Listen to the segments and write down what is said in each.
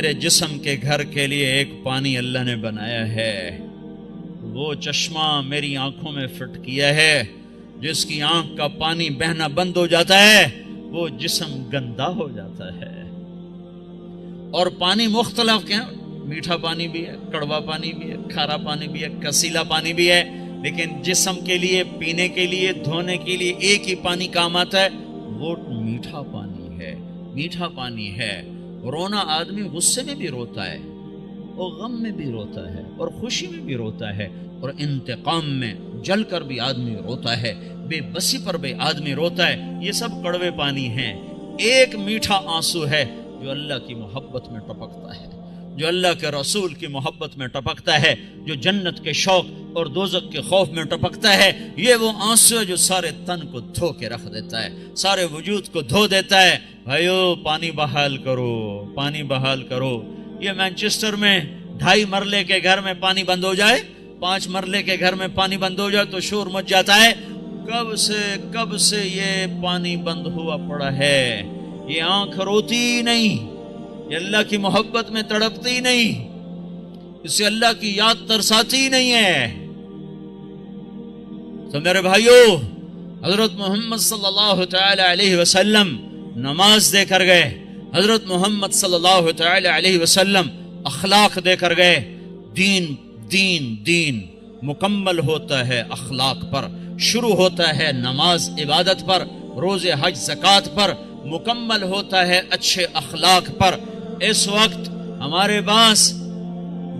میرے جسم کے گھر کے لیے ایک پانی اللہ نے بنایا ہے، وہ چشمہ میری آنکھوں میں فٹ کیا ہے، جس کی آنکھ کا پانی بہنا بند ہو جاتا ہے وہ جسم گندا ہو جاتا ہے۔ اور پانی مختلف کیا، میٹھا پانی بھی ہے، کڑوا پانی بھی ہے، کھارا پانی بھی ہے، کسیلا پانی بھی ہے، لیکن جسم کے لیے، پینے کے لیے، دھونے کے لیے ایک ہی پانی کام آتا ہے، وہ میٹھا پانی ہے۔ میٹھا پانی ہے۔ رونا آدمی غصے میں بھی روتا ہے، اور غم میں بھی روتا ہے، اور خوشی میں بھی روتا ہے، اور انتقام میں جل کر بھی آدمی روتا ہے، بے بسی پر بھی آدمی روتا ہے۔ یہ سب کڑوے پانی ہیں۔ ایک میٹھا آنسو ہے جو اللہ کی محبت میں ٹپکتا ہے، جو اللہ کے رسول کی محبت میں ٹپکتا ہے، جو جنت کے شوق اور دوزخ کے خوف میں ٹپکتا ہے۔ یہ وہ آنسو ہے جو سارے تن کو دھو کے رکھ دیتا ہے، سارے وجود کو دھو دیتا ہے۔ بھائیو، پانی بحال کرو، پانی بحال کرو۔ یہ مانچسٹر میں 2.5 مرلے کے گھر میں پانی بند ہو جائے، 5 مرلے کے گھر میں پانی بند ہو جائے تو شور مچ جاتا ہے۔ کب سے یہ پانی بند ہوا پڑا ہے؟ یہ آنکھ روتی نہیں، یہ اللہ کی محبت میں تڑپتی نہیں، اسے اللہ کی یاد ترساتی نہیں ہے۔ تو میرے بھائیو، حضرت محمد صلی اللہ تعالی علیہ وسلم نماز دے کر گئے، حضرت محمد صلی اللہ تعالی علیہ وسلم اخلاق دے کر گئے۔ دین مکمل ہوتا ہے اخلاق پر، شروع ہوتا ہے نماز عبادت پر، روزے حج زکوٰۃ پر، مکمل ہوتا ہے اچھے اخلاق پر۔ اس وقت ہمارے پاس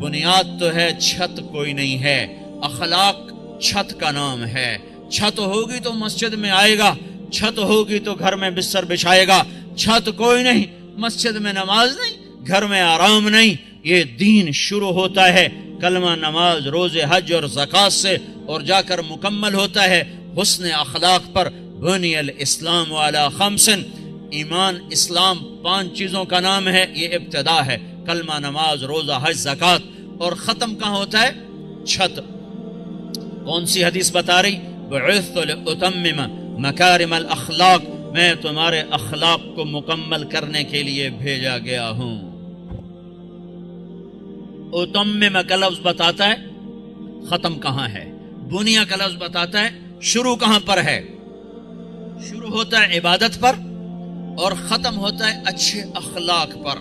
بنیاد تو ہے، چھت کوئی نہیں ہے۔ اخلاق چھت کا نام ہے۔ چھت ہوگی تو مسجد میں آئے گا، چھت ہوگی تو گھر میں بستر بچھائے گا۔ چھت کوئی نہیں، مسجد میں نماز نہیں، گھر میں آرام نہیں۔ یہ دین شروع ہوتا ہے کلمہ، نماز، روزے حج اور زکوٰۃ سے، اور جا کر مکمل ہوتا ہے حسن اخلاق پر۔ بنی الاسلام علی 5، ایمان اسلام 5 چیزوں کا نام ہے۔ یہ ابتدا ہے، کلمہ، نماز، روزہ حج زکوٰۃ، اور ختم کہاں ہوتا ہے؟ چھت۔ کون سی حدیث بتا رہی؟ بعثت لأتمم مکارم الاخلاق، میں تمہارے اخلاق کو مکمل کرنے کے لیے بھیجا گیا ہوں۔ اتمم کا لفظ بتاتا ہے ختم کہاں ہے، بنیا کا لفظ بتاتا ہے شروع کہاں پر ہے۔ شروع ہوتا ہے عبادت پر اور ختم ہوتا ہے اچھے اخلاق پر۔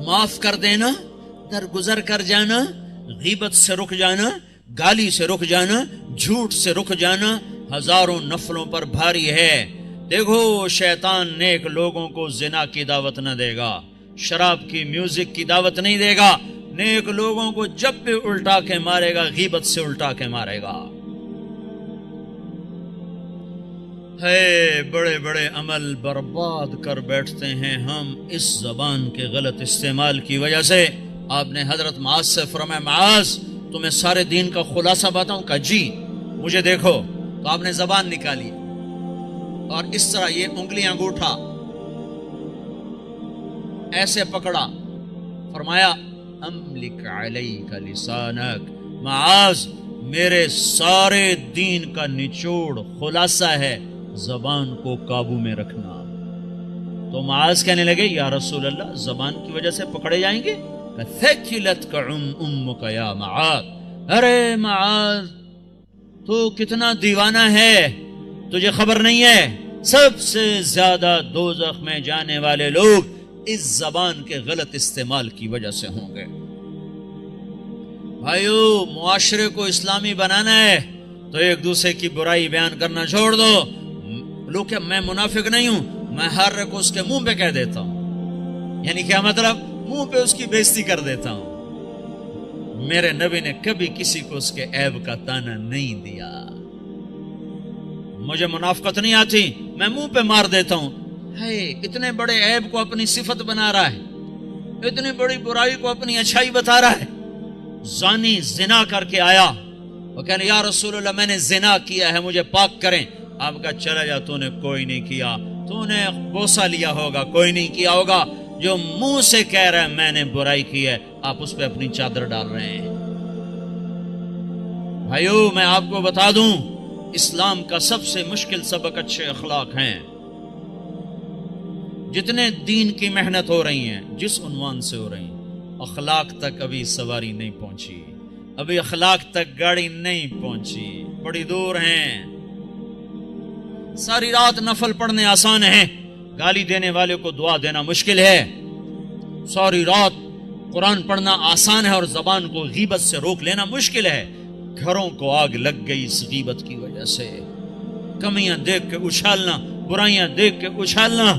معاف کر دینا، درگزر کر جانا، غیبت سے رک جانا، گالی سے رک جانا، جھوٹ سے رک جانا ہزاروں نفلوں پر بھاری ہے۔ دیکھو، شیطان نیک لوگوں کو زنا کی دعوت نہ دے گا، شراب کی، میوزک کی دعوت نہیں دے گا۔ نیک لوگوں کو جب بھی الٹا کے مارے گا، غیبت سے الٹا کے مارے گا۔ ہے بڑے بڑے عمل برباد کر بیٹھتے ہیں ہم اس زبان کے غلط استعمال کی وجہ سے۔ آپ نے حضرت معاذ سے فرمایا، معاذ تمہیں سارے دین کا خلاصہ بتاؤں؟ کہا جی، مجھے دیکھو۔ تو آپ نے زبان نکالی اور اس طرح یہ انگلیاں انگوٹھا ایسے پکڑا، فرمایا املک علیک لسانک، معاذ میرے سارے دین کا نچوڑ خلاصہ ہے زبان کو قابو میں رکھنا۔ تو معاذ کہنے لگے، یا رسول اللہ، زبان کی وجہ سے پکڑے جائیں گے؟ ثقلتک امک یا معاذ، ارے معاذ تو کتنا دیوانہ ہے، تجھے خبر نہیں ہے سب سے زیادہ دوزخ میں جانے والے لوگ اس زبان کے غلط استعمال کی وجہ سے ہوں گے۔ بھائیو، معاشرے کو اسلامی بنانا ہے تو ایک دوسرے کی برائی بیان کرنا چھوڑ دو۔ لوگ کہ میں منافق نہیں ہوں، میں ہر ایک کو اس کے منہ پہ کہہ دیتا ہوں، یعنی کیا مطلب؟ منہ پہ اس کی بےزتی کر دیتا ہوں۔ میرے نبی نے کبھی کسی کو اس کے عیب کا تانا نہیں دیا۔ مجھے منافقت نہیں آتی، میں منہ پہ مار دیتا ہوں۔ ہے اتنے بڑے عیب کو اپنی صفت بنا رہا ہے، اتنی بڑی برائی کو اپنی اچھائی بتا رہا ہے۔ زانی زنا کر کے آیا، وہ کہنے، یا رسول اللہ میں نے زنا کیا ہے، مجھے پاک کریں۔ آپ کا چلا جا، تو نے کوئی نہیں کیا، تو نے بوسہ لیا ہوگا، کوئی نہیں کیا ہوگا۔ جو منہ سے کہہ رہا ہے میں نے برائی کی ہے، آپ اس پہ اپنی چادر ڈال رہے ہیں۔ بھائیو، میں آپ کو بتا دوں، اسلام کا سب سے مشکل سبق اچھے اخلاق ہیں۔ جتنے دین کی محنت ہو رہی ہیں جس عنوان سے ہو رہی ہیں، اخلاق تک ابھی سواری نہیں پہنچی، ابھی اخلاق تک گاڑی نہیں پہنچی، بڑی دور ہیں۔ ساری رات نفل پڑھنے آسان ہے، گالی دینے والے کو دعا دینا مشکل ہے۔ ساری رات قرآن پڑھنا آسان ہے اور زبان کو غیبت سے روک لینا مشکل ہے۔ گھروں کو آگ لگ گئی اس غیبت کی وجہ سے، کمیاں دیکھ کے اچھالنا، برائیاں دیکھ کے اچھالنا۔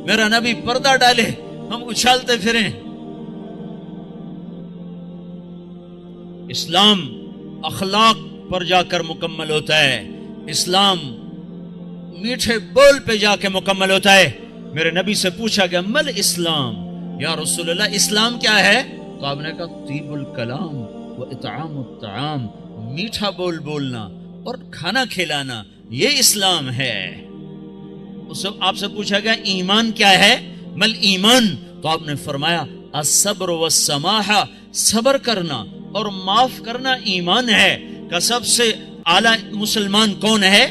میرا نبی پردہ ڈالے، ہم اچھالتے پھریں۔ اسلام اخلاق پر جا کر مکمل ہوتا ہے، اسلام میٹھے بول پہ جا کے مکمل ہوتا ہے۔ میرے نبی سے پوچھا گیا مل اسلام، یا رسول اللہ اسلام کیا ہے؟ تو آپ نے کہا طیب الکلام و اطعام الطعام، میٹھا بول بولنا اور کھانا کھلانا، یہ اسلام ہے۔ آپ سے پوچھا گیا ایمان کیا ہے؟ مل ایمان، تو آپ نے فرمایا الصبر والسماحہ، صبر کرنا اور معاف کرنا ایمان ہے۔ کہ سب سے اعلیٰ مسلمان کون ہے؟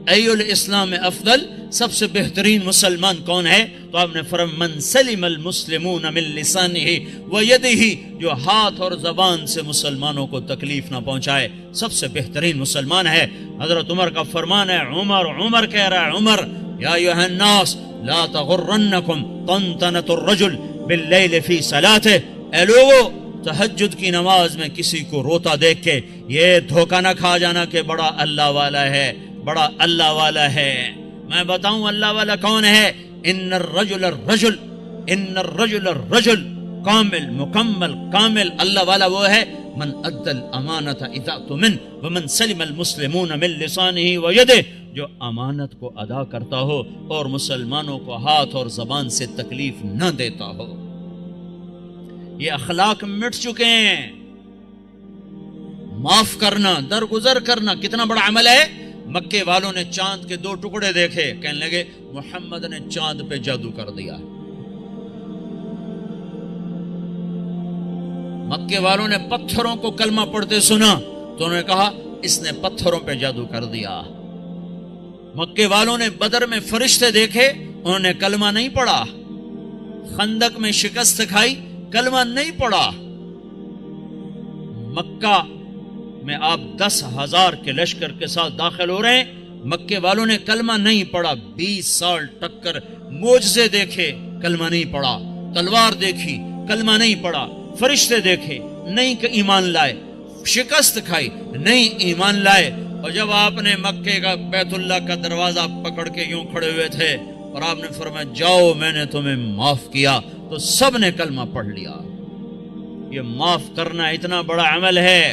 ای الاسلام افضل، سب سے بہترین مسلمان کون ہے؟ تو آپ نے فرمایا من سلم المسلمون من لسانہ ویدہ، جو ہاتھ اور زبان سے مسلمانوں کو تکلیف نہ پہنچائے، سب سے بہترین مسلمان ہے۔ حضرت عمر کا فرمان ہے، عمر کہہ رہا ہے، عمر یا ایھا الناس لا تغرنکم طنطنۃ الرجل باللیل فی صلاتہ، اے لوگو تہجد کی نماز میں کسی کو روتا دیکھ کے یہ دھوکہ نہ کھا جانا کہ بڑا اللہ والا ہے، بڑا اللہ والا ہے۔ میں بتاؤں اللہ والا کون ہے؟ ان الرجل الرجل کامل، مکمل، کامل اللہ والا وہ ہے من ادى الامانۃ اذا اؤتمن ومن سلم المسلمون من لسانہ ویدہ، جو امانت کو ادا کرتا ہو اور مسلمانوں کو ہاتھ اور زبان سے تکلیف نہ دیتا ہو۔ یہ اخلاق مٹ چکے ہیں۔ معاف کرنا، درگزر کرنا کتنا بڑا عمل ہے۔ مکے والوں نے چاند کے 2 ٹکڑے دیکھے، کہنے لگے محمد نے چاند پہ جادو کر دیا۔ مکے والوں نے پتھروں کو کلمہ پڑھتے سنا تو انہوں نے کہا اس نے پتھروں پہ جادو کر دیا۔ مکے والوں نے بدر میں فرشتے دیکھے، انہوں نے کلمہ نہیں پڑھا۔ خندق میں شکست کھائی، کلمہ نہیں پڑھا۔ مکہ میں آپ 10,000 کے لشکر کے ساتھ داخل ہو رہے ہیں، مکے والوں نے کلمہ نہیں پڑھا۔ 20 سال ٹکر، معجزے دیکھے، کلمہ نہیں پڑھا۔ تلوار دیکھی، کلمہ نہیں پڑھا۔ فرشتے دیکھے، نہیں کہ ایمان لائے۔ شکست کھائی، نہیں ایمان لائے۔ اور جب آپ نے مکے کا بیت اللہ کا دروازہ پکڑ کے یوں کھڑے ہوئے تھے اور آپ نے فرمایا جاؤ میں نے تمہیں معاف کیا، تو سب نے کلمہ پڑھ لیا۔ یہ معاف کرنا اتنا بڑا عمل ہے۔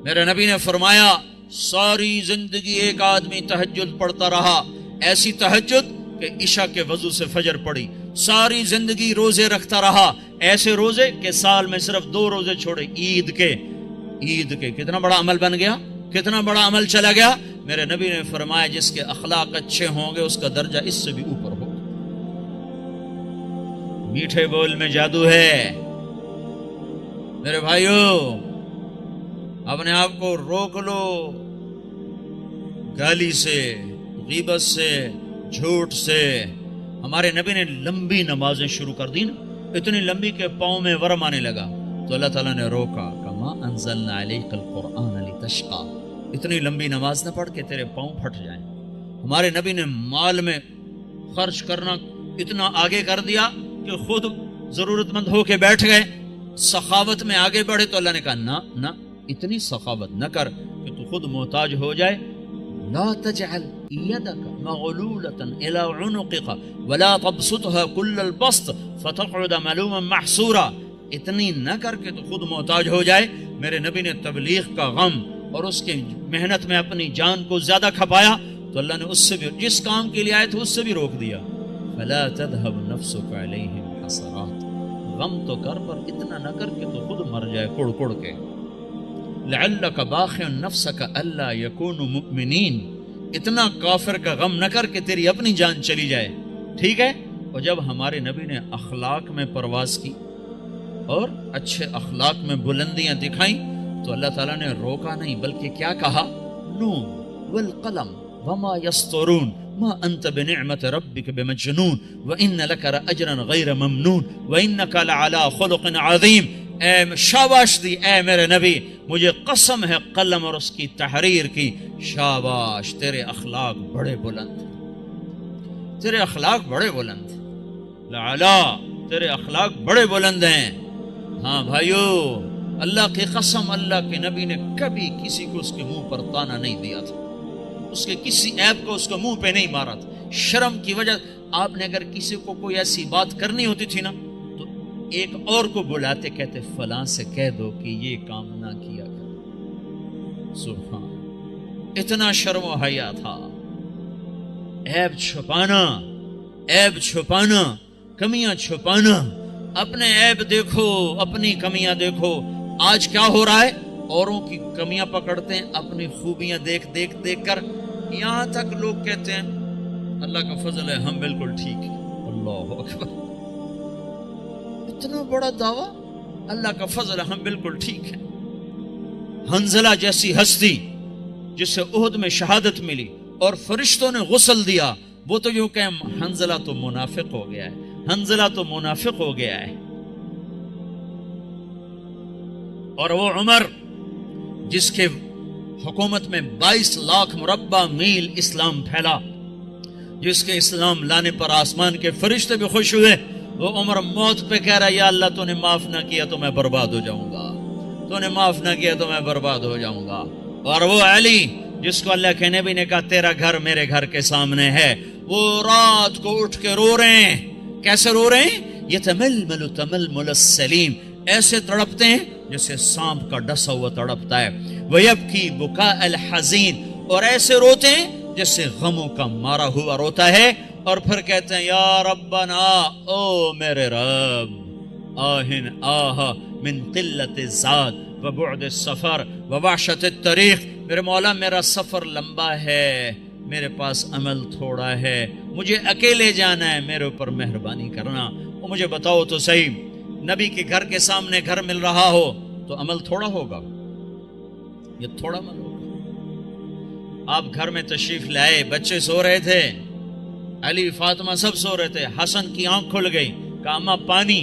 میرے نبی نے فرمایا ساری زندگی ایک آدمی تہجد پڑھتا رہا، ایسی تہجد کہ عشاء کے وضو سے فجر پڑی۔ ساری زندگی روزے رکھتا رہا، ایسے روزے کہ سال میں صرف 2 روزے چھوڑے، عید کے۔ کتنا بڑا عمل بن گیا، کتنا بڑا عمل چلا گیا۔ میرے نبی نے فرمایا جس کے اخلاق اچھے ہوں گے اس کا درجہ اس سے بھی اوپر ہوگا۔ میٹھے بول میں جادو ہے۔ میرے بھائیو اپنے آپ کو روک لو، گالی سے، غیبت سے، جھوٹ سے۔ ہمارے نبی نے لمبی نمازیں شروع کر دی نا، اتنی لمبی کہ پاؤں میں ورم آنے لگا، تو اللہ تعالیٰ نے روکا، کما انزلنا علیک القرآن لتشقی، اتنی لمبی نماز نہ پڑھ کے تیرے پاؤں پھٹ جائیں۔ ہمارے نبی نے مال میں خرچ کرنا اتنا آگے کر دیا کہ خود ضرورت مند ہو کے بیٹھ گئے۔ سخاوت میں آگے بڑھے تو اللہ نے کہا نہ اتنی سخاوت نہ کر کہ تو خود محتاج ہو جائے۔ لا تجعل يدك مغلولة الى عنقك ولا تبسطها كل البسط فتقعد ملوما محسورا، اتنی نہ کر کے تو خود محتاج ہو جائے۔ میرے نبی نے تبلیغ کا غم اور اس کی محنت میں اپنی جان کو زیادہ کھپایا تو اللہ نے اس سے بھی، جس کام کے لیے آئے تھے اس سے بھی روک دیا۔ فلا تذهب نفسك عليهم حسرات، غم تو کر پر اتنا نہ کر کہ تو خود مر جائے کڑ کڑ کے۔ لعلك باخع نفسك الا يكونوا مؤمنين، اتنا کافر کا غم نہ کر کہ تیری اپنی جان چلی جائے، ٹھیک ہے۔ اور جب ہمارے نبی نے اخلاق میں پرواز کی اور اچھے اخلاق میں بلندیاں دکھائیں تو اللہ تعالیٰ نے روکا نہیں، بلکہ کیا کہا؟ نون والقلم وما یسطرون، ما انت بنعمت ربک بمجنون وان لک لاجرا غیر ممنون وانک لعلی خلق عظیم. اے شاباش دی اے میرے نبی، مجھے قسم ہے قلم اور اس کی تحریر کی، شاباش تیرے اخلاق بڑے بلند، تیرے اخلاق بڑے بلند، لعلا تیرے اخلاق بڑے بلند ہیں. ہاں بھائیو، اللہ کی قسم اللہ کے نبی نے کبھی کسی کو اس کے منہ پر طعنہ نہیں دیا تھا، اس کے کسی عیب کو اس کے منہ پہ نہیں مارا تھا. شرم کی وجہ آپ نے اگر کسی کو کوئی ایسی بات کرنی ہوتی تھی نا تو ایک اور کو بلاتے، کہتے فلاں سے کہہ دو کہ یہ کام نہ کیا کر. سبحان، اتنا شرم و حیا تھا. عیب چھپانا، عیب چھپانا، کمیاں چھپانا. اپنے عیب دیکھو، اپنی کمیاں دیکھو. آج کیا ہو رہا ہے؟ اوروں کی کمیاں پکڑتے ہیں، اپنی خوبیاں دیکھ دیکھ دیکھ کر یہاں تک لوگ کہتے ہیں اللہ کا فضل ہے ہم بالکل ٹھیک ہیں. اللہ اکبر، اتنا بڑا دعویٰ، اللہ کا فضل ہے ہم بالکل ٹھیک ہیں. حنظلہ جیسی ہستی جسے احد میں شہادت ملی اور فرشتوں نے غسل دیا، وہ تو یوں کہ حنظلہ تو منافق ہو گیا ہے، حنظلہ تو منافق ہو گیا ہے. اور وہ عمر جس کے حکومت میں 22 لاکھ مربع میل اسلام پھیلا، جس کے اسلام لانے پر آسمان کے فرشتے بھی خوش ہوئے، وہ عمر موت پہ کہہ رہا یا اللہ تو نے معاف نہ کیا تو میں برباد ہو جاؤں گا، تو نے معاف نہ کیا تو میں برباد ہو جاؤں گا. اور وہ علی جس کو اللہ کے نبی نے کہا تیرا گھر میرے گھر کے سامنے ہے، وہ رات کو اٹھ کے رو رہے ہیں. کیسے رو رہے ہیں؟ یتململ تململ السلیم، ایسے تڑپتے ہیں جیسے سانپ کا ڈسا ہوا تڑپتا ہے. ویبکی بکاء الحزین، اور ایسے روتے ہیں جیسے غموں کا مارا ہوا روتا ہے. اور پھر کہتے ہیں یا ربنا، او میرے رب، آہن آہ من قلت الزاد وبعد السفر ووحشت الطریق، میرے مولا میرا سفر لمبا ہے، میرے پاس عمل تھوڑا ہے، مجھے اکیلے جانا ہے، میرے اوپر مہربانی کرنا. اور مجھے بتاؤ تو صحیح، نبی کے گھر کے سامنے گھر مل رہا ہو تو عمل تھوڑا ہوگا؟ یہ تھوڑا عمل ہوگا؟ آپ گھر میں تشریف لائے، بچے سو رہے تھے، علی فاطمہ سب سو رہے تھے، حسن کی آنکھ کھل گئی، کہا اماں پانی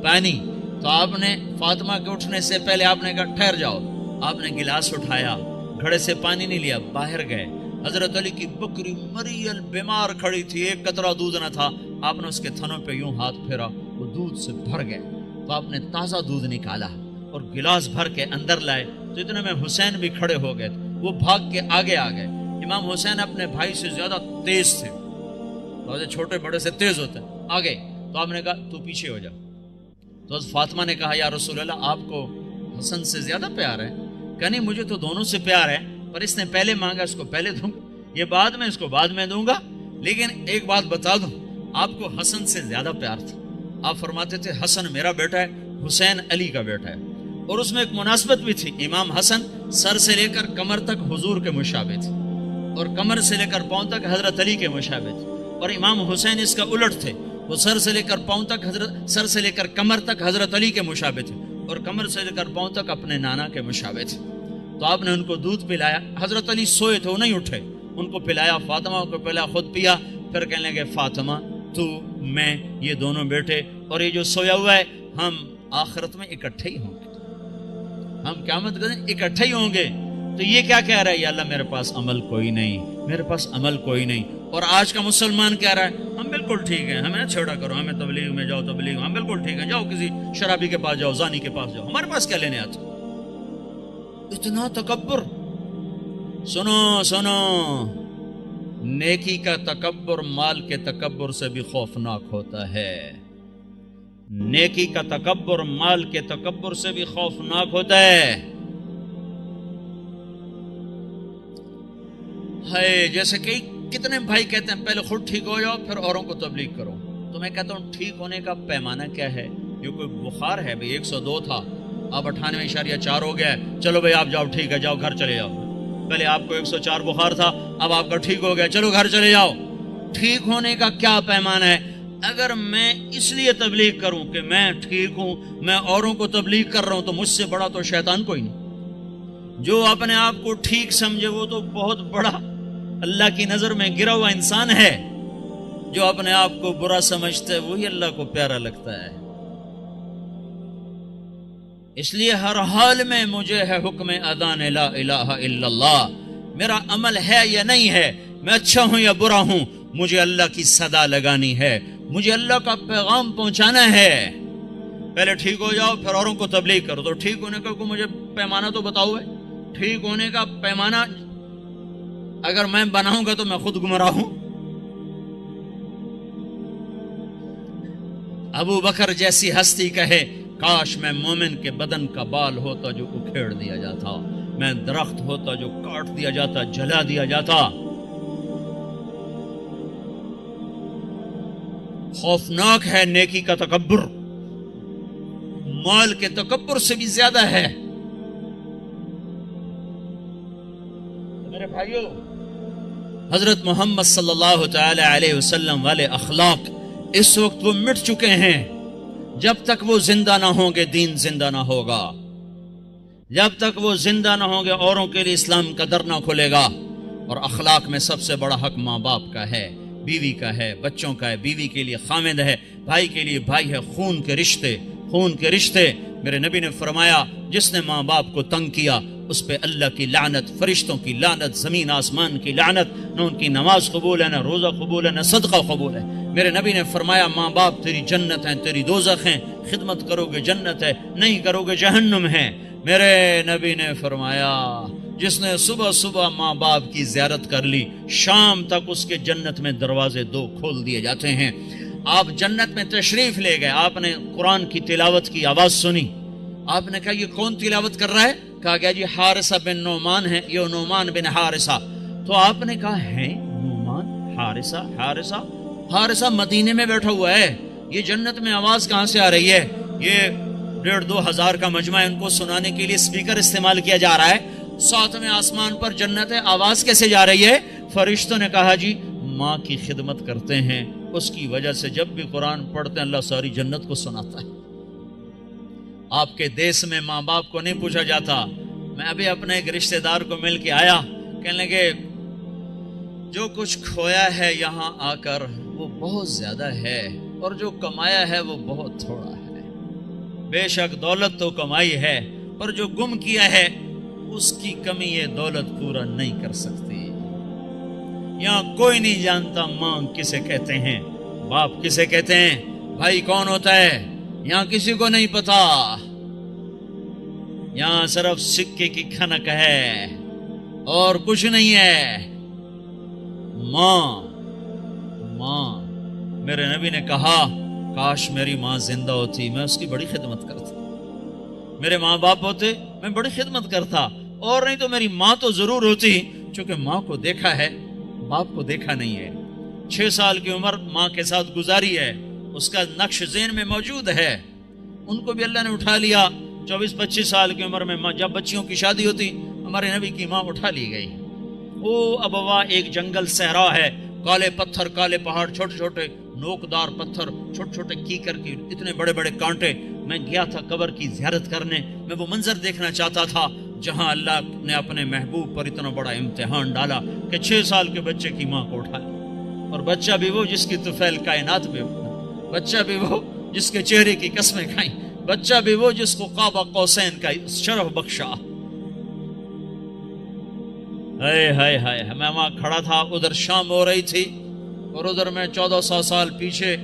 پانی. تو آپ نے فاطمہ کے اٹھنے سے پہلے آپ نے کہا ٹھہر جاؤ. آپ نے گلاس اٹھایا، گھڑے سے پانی نہیں لیا، باہر گئے. حضرت علی کی بکری مریل بیمار کھڑی تھی، ایک قطرہ دودھ نہ تھا. آپ نے اس کے تھنوں پہ یوں ہاتھ پھیرا، وہ دودھ سے بھر گئے. تو آپ نے تازہ دودھ نکالا اور گلاس بھر کے اندر لائے. تو اتنے میں حسین بھی کھڑے ہو گئے، وہ بھاگ کے آگے آ گئے. امام حسین اپنے بھائی سے زیادہ تیز تھے، چھوٹے بڑے سے تیز ہوتے ہیں. آگے تو آپ نے کہا تو پیچھے ہو جا. تو فاطمہ نے کہا یا رسول اللہ آپ کو حسن سے زیادہ پیار ہے؟ کہ نہیں، مجھے تو دونوں سے پیار ہے، پر اس نے پہلے مانگا، اس کو پہلے دوں گا، یہ بعد میں، اس کو بعد میں دوں گا. لیکن ایک بات بتا دوں، آپ کو حسن سے زیادہ پیار تھا. آپ فرماتے تھے حسن میرا بیٹا ہے، حسین علی کا بیٹا ہے. اور اس میں ایک مناسبت بھی تھی، امام حسن سر سے لے کر کمر تک حضور کے مشابہ تھے، اور کمر سے لے کر پاؤں تک حضرت علی کے مشابہ تھے. اور امام حسین اس کا الٹ تھے، وہ سر سے لے کر پاؤں تک سر سے لے کر کمر تک حضرت علی کے مشابہ تھے، اور کمر سے لے کر پاؤں تک اپنے نانا کے مشابہ تھے. تو آپ نے ان کو دودھ پلایا. حضرت علی سوئے تھے، وہ نہیں اٹھے، ان کو پلایا، فاطمہ کو پلایا، خود پیا. پھر کہنے لگے فاطمہ تو میں یہ دونوں بیٹے اور یہ جو سویا ہوا ہے، ہم آخرت میں اکٹھے ہی ہوں گے، ہم قیامت کے دن اکٹھے ہی ہوں گے. تو یہ کیا کہہ رہا ہے؟ یا اللہ میرے پاس عمل کوئی نہیں، میرے پاس عمل کوئی نہیں. اور آج کا مسلمان کہہ رہا ہے ہم بالکل ٹھیک ہیں، ہمیں چھوڑا کرو، ہمیں تبلیغ میں جاؤ، تبلیغ ہم بالکل ٹھیک ہیں، جاؤ کسی شرابی کے پاس جاؤ، زانی کے پاس جاؤ، ہمارے پاس کیا لینے آتے. اتنا تکبر. سنو سنو، نیکی کا تکبر مال کے تکبر سے بھی خوفناک ہوتا ہے. نیکی کا تکبر مال کے تکبر سے بھی خوفناک ہوتا ہے. جیسے کہ کتنے بھائی کہتے ہیں پہلے خود ٹھیک ہو جاؤ پھر اوروں کو تبلیغ کرو. تو میں کہتا ہوں ٹھیک ہونے کا پیمانہ کیا ہے؟ یہ کوئی بخار ہے بھئی 102 تھا، اب 98.4 ہو گیا ہے، چلو بھئی آپ جاؤ، ٹھیک ہے، جاؤ گھر چلے جاؤ. پہلے آپ کو 104 بخار تھا، اب آپ کا ٹھیک ہو گیا، چلو گھر چلے جاؤ. ٹھیک ہونے کا کیا پیمانہ ہے؟ اگر میں اس لیے تبلیغ کروں کہ میں ٹھیک ہوں، میں اوروں کو تبلیغ کر رہا ہوں، تو مجھ سے بڑا تو شیطان کوئی نہیں. جو اپنے آپ کو ٹھیک سمجھے وہ تو بہت بڑا اللہ کی نظر میں گرا ہوا انسان ہے. جو اپنے آپ کو برا سمجھتا ہے وہی اللہ کو پیارا لگتا ہے. اس لیے ہر حال میں مجھے ہے حکم اذان لا الہ الا اللہ. میرا عمل ہے یا نہیں ہے، میں اچھا ہوں یا برا ہوں، مجھے اللہ کی صدا لگانی ہے، مجھے اللہ کا پیغام پہنچانا ہے. پہلے ٹھیک ہو جاؤ پھر اوروں کو تبلیغ کرو. تو ٹھیک ہونے کا مجھے پیمانہ تو بتاؤ ہے. ٹھیک ہونے کا پیمانہ اگر میں بناؤں گا تو میں خود گمراہ ہوں. ابو بکر جیسی ہستی کہے کاش میں مومن کے بدن کا بال ہوتا جو اکھیڑ دیا جاتا، میں درخت ہوتا جو کاٹ دیا جاتا، جلا دیا جاتا. خوفناک ہے نیکی کا تکبر، مال کے تکبر سے بھی زیادہ ہے. میرے بھائیو، حضرت محمد صلی اللہ تعالی علیہ وسلم والے اخلاق اس وقت وہ مٹ چکے ہیں. جب تک وہ زندہ نہ ہوں گے دین زندہ نہ ہوگا. جب تک وہ زندہ نہ ہوں گے اوروں کے لیے اسلام کا در نہ کھلے گا. اور اخلاق میں سب سے بڑا حق ماں باپ کا ہے، بیوی کا ہے، بچوں کا ہے. بیوی کے لیے خامد ہے، بھائی کے لیے بھائی ہے. خون کے رشتے، خون کے رشتے. میرے نبی نے فرمایا جس نے ماں باپ کو تنگ کیا اس پہ اللہ کی لعنت، فرشتوں کی لعنت، زمین آسمان کی لعنت. نہ ان کی نماز قبول ہے، نہ روزہ قبول ہے، نہ صدقہ قبول ہے. میرے نبی نے فرمایا ماں باپ تیری جنت ہیں، تیری دوزخ ہیں. خدمت کرو گے جنت ہے، نہیں کرو گے جہنم ہے. میرے نبی نے فرمایا جس نے صبح صبح ماں باپ کی زیارت کر لی شام تک اس کے جنت میں دروازے دو کھول دیے جاتے ہیں. آپ جنت میں تشریف لے گئے، آپ نے قرآن کی تلاوت کی آواز سنی. آپ نے کہا یہ کون تلاوت کر رہا ہے؟ کہا گیا جی حارثہ بن نعمان ہے، یہ نعمان بن حارثہ. تو آپ نے کہا ہے نعمان، حارثہ، حارثہ حارثہ مدینے میں بیٹھا ہوا ہے، یہ جنت میں آواز کہاں سے آ رہی ہے؟ یہ 1,500-2 ہزار کا مجمع، ان کو سنانے کے لیے اسپیکر استعمال کیا جا رہا ہے. 7ویں آسمان پر جنت ہے، آواز کیسے جا رہی ہے؟ فرشتوں نے کہا جی ماں کی خدمت کرتے ہیں، اس کی وجہ سے جب بھی قرآن پڑھتے ہیں اللہ ساری جنت کو سناتا ہے. آپ کے دیس میں ماں باپ کو نہیں پوچھا جاتا. میں ابھی اپنے ایک رشتہ دار کو مل کے آیا، کہنے لگے جو کچھ کھویا ہے یہاں آ کر وہ بہت زیادہ ہے اور جو کمایا ہے وہ بہت تھوڑا ہے. بے شک دولت تو کمائی ہے پر جو گم کیا ہے اس کی کمی یہ دولت پورا نہیں کر سکتی. یہاں کوئی نہیں جانتا ماں کسے کہتے ہیں، باپ کسے کہتے ہیں، بھائی کون ہوتا ہے، یہاں کسی کو نہیں پتا. یہاں صرف سکے کی کھنک ہے اور کچھ نہیں ہے. ماں، ماں. میرے نبی نے کہا کاش میری ماں زندہ ہوتی، میں اس کی بڑی خدمت کرتا. میرے ماں باپ ہوتے میں بڑی خدمت کرتا، اور نہیں تو میری ماں تو ضرور ہوتی. چونکہ ماں کو دیکھا ہے، باپ کو دیکھا نہیں ہے. 6 سال کی عمر ماں کے ساتھ گزاری ہے، اس کا نقش ذہن میں موجود ہے. ان کو بھی اللہ نے اٹھا لیا. 24-25 سال کی عمر میں جب بچیوں کی شادی ہوتی ہمارے نبی کی ماں اٹھا لی گئی. وہ ابوا ایک جنگل صحرا ہے، کالے پتھر، کالے پہاڑ، چھوٹے چھوٹے نوکدار پتھر، چھوٹے چھوٹے کیکر کی اتنے بڑے بڑے کانٹے. میں گیا تھا قبر کی زیارت کرنے، میں وہ منظر دیکھنا چاہتا تھا جہاں اللہ نے اپنے محبوب پر اتنا بڑا امتحان ڈالا کہ 6 سال کے بچے کی ماں کو اٹھا لیا. اور بچہ بھی وہ جس کی طفیل کائنات میں اٹھا، بچہ بھی وہ جس کے چہرے کی قسمیں کھائیں، بچہ بھی وہ جس کو قاب قوسین کا شرف بخشا. ہائے ہائے ہائے. میں وہاں کھڑا تھا، ادھر شام ہو رہی تھی اور ادھر میں 1400 سال پیچھے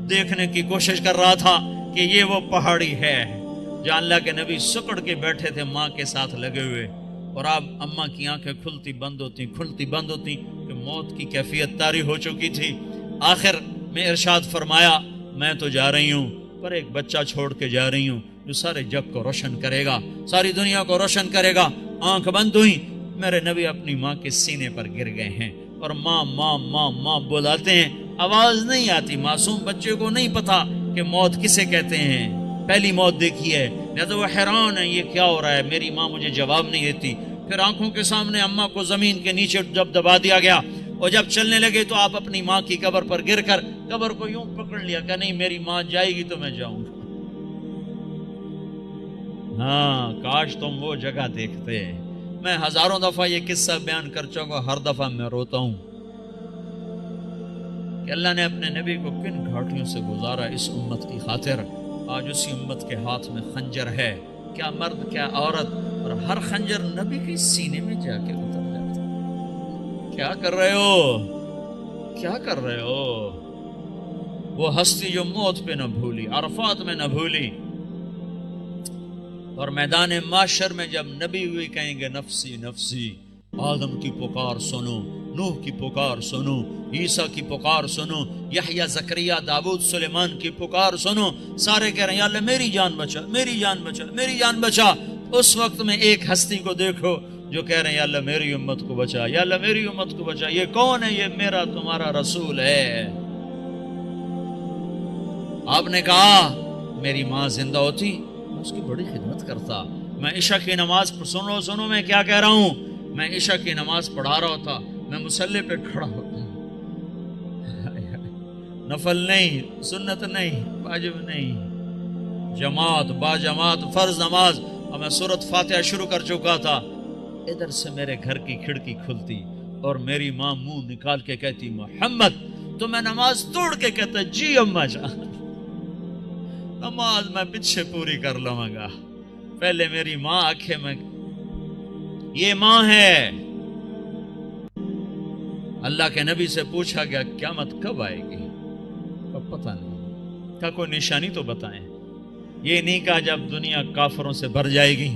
دیکھنے کی کوشش کر رہا تھا کہ یہ وہ پہاڑی ہے جہاں اللہ کے نبی سکڑ کے بیٹھے تھے ماں کے ساتھ لگے ہوئے. اور اب اماں کی آنکھیں کھلتی بند ہوتی کھلتی بند ہوتی کہ موت کی کیفیت طاری ہو چکی تھی. آخر میں ارشاد فرمایا میں تو جا رہی ہوں پر ایک بچہ چھوڑ کے جا رہی ہوں جو سارے جگ کو روشن کرے گا، ساری دنیا کو روشن کرے گا. آنکھ بند ہوئی، میرے نبی اپنی ماں کے سینے پر گر گئے ہیں اور ماں ماں ماں ماں بلاتے ہیں، آواز نہیں آتی. معصوم بچے کو نہیں پتا کہ موت کسے کہتے ہیں، پہلی موت دیکھی ہے، لہذا وہ حیران ہے یہ کیا ہو رہا ہے، میری ماں مجھے جواب نہیں دیتی. پھر آنکھوں کے سامنے اماں کو زمین کے نیچے جب دبا دیا گیا اور جب چلنے لگے تو آپ اپنی ماں کی قبر پر گر کر قبر کو یوں پکڑ لیا کہ نہیں میری ماں جائے گی تو میں جاؤں گا. ہاں کاش تم وہ جگہ دیکھتے میں ہزاروں دفعہ یہ قصہ بیان کر چکا، ہر دفعہ میں روتا ہوں کہ اللہ نے اپنے نبی کو کن گھاٹیوں سے گزارا اس امت کی خاطر۔ آج اسی امت کے ہاتھ میں خنجر ہے، کیا مرد کیا عورت، اور ہر خنجر نبی کے سینے میں جا کے اتر جاتا۔ کیا کر رہے ہو؟ کیا کر رہے ہو؟ وہ ہستی جو موت پہ نہ بھولی، عرفات میں نہ بھولی، اور میدان معاشر میں جب نبی ہوئی کہیں گے نفسی نفسی، آدم کی پکار سنو، نوح کی پکار سنو، عیسیٰ کی پکار سنو، یحییٰ زکریا داؤد سلیمان کی پکار سنو، سارے کہہ رہے ہیں یا اللہ میری جان بچا، میری جان بچا، میری جان بچا۔ اس وقت میں ایک ہستی کو دیکھو جو کہہ رہے ہیں یا اللہ میری امت کو بچا، یا اللہ میری امت کو بچا۔ یہ کون ہے؟ یہ میرا تمہارا رسول ہے۔ آپ نے کہا میری ماں زندہ ہوتی میں اس کی بڑی خدمت کرتا۔ میں عشاء کی نماز سنو میں کیا کہہ رہا ہوں، میں عشاء کی نماز پڑھا رہا ہوتا، میں مصلی پہ کھڑا ہوتا، نفل نہیں، سنت نہیں، واجب نہیں، جماعت با جماعت فرض نماز، اور میں سورۃ فاتحہ شروع کر چکا تھا۔ ادھر سے میرے گھر کی کھڑکی کھلتی اور میری ماں منہ نکال کے کہتی محمد، تو میں نماز توڑ کے کہتا جی اماں جان، نماز میں پیچھے پوری کر لوں گا۔ پہلے میری ماں آنکھیں میں، یہ ماں ہے۔ اللہ کے نبی سے پوچھا گیا قیامت کب آئے گی؟ اب پتہ نہیں، کیا کوئی نشانی تو بتائیں۔ یہ نہیں کہا جب دنیا کافروں سے بھر جائے گی،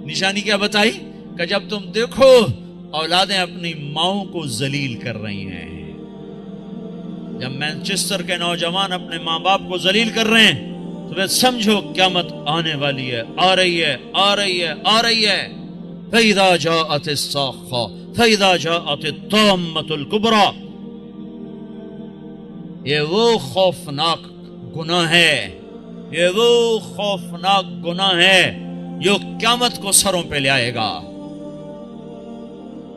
نشانی کیا بتائی کہ جب تم دیکھو اولادیں اپنی ماؤں کو ذلیل کر رہی ہیں، جب مانچسٹر کے نوجوان اپنے ماں باپ کو ذلیل کر رہے ہیں تو پھر سمجھو قیامت آنے والی ہے، آ رہی ہے، آ رہی ہے، آ رہی ہے۔ فَإِذَا جَاءَتِ الصَّاخَّةُ فَإِذَا جَاءَتِ الطَّامَّةُ الْكُبْرَى، یہ وہ خوفناک گناہ ہے، یہ وہ خوفناک گناہ ہے جو قیامت کو سروں پہ لے آئے گا۔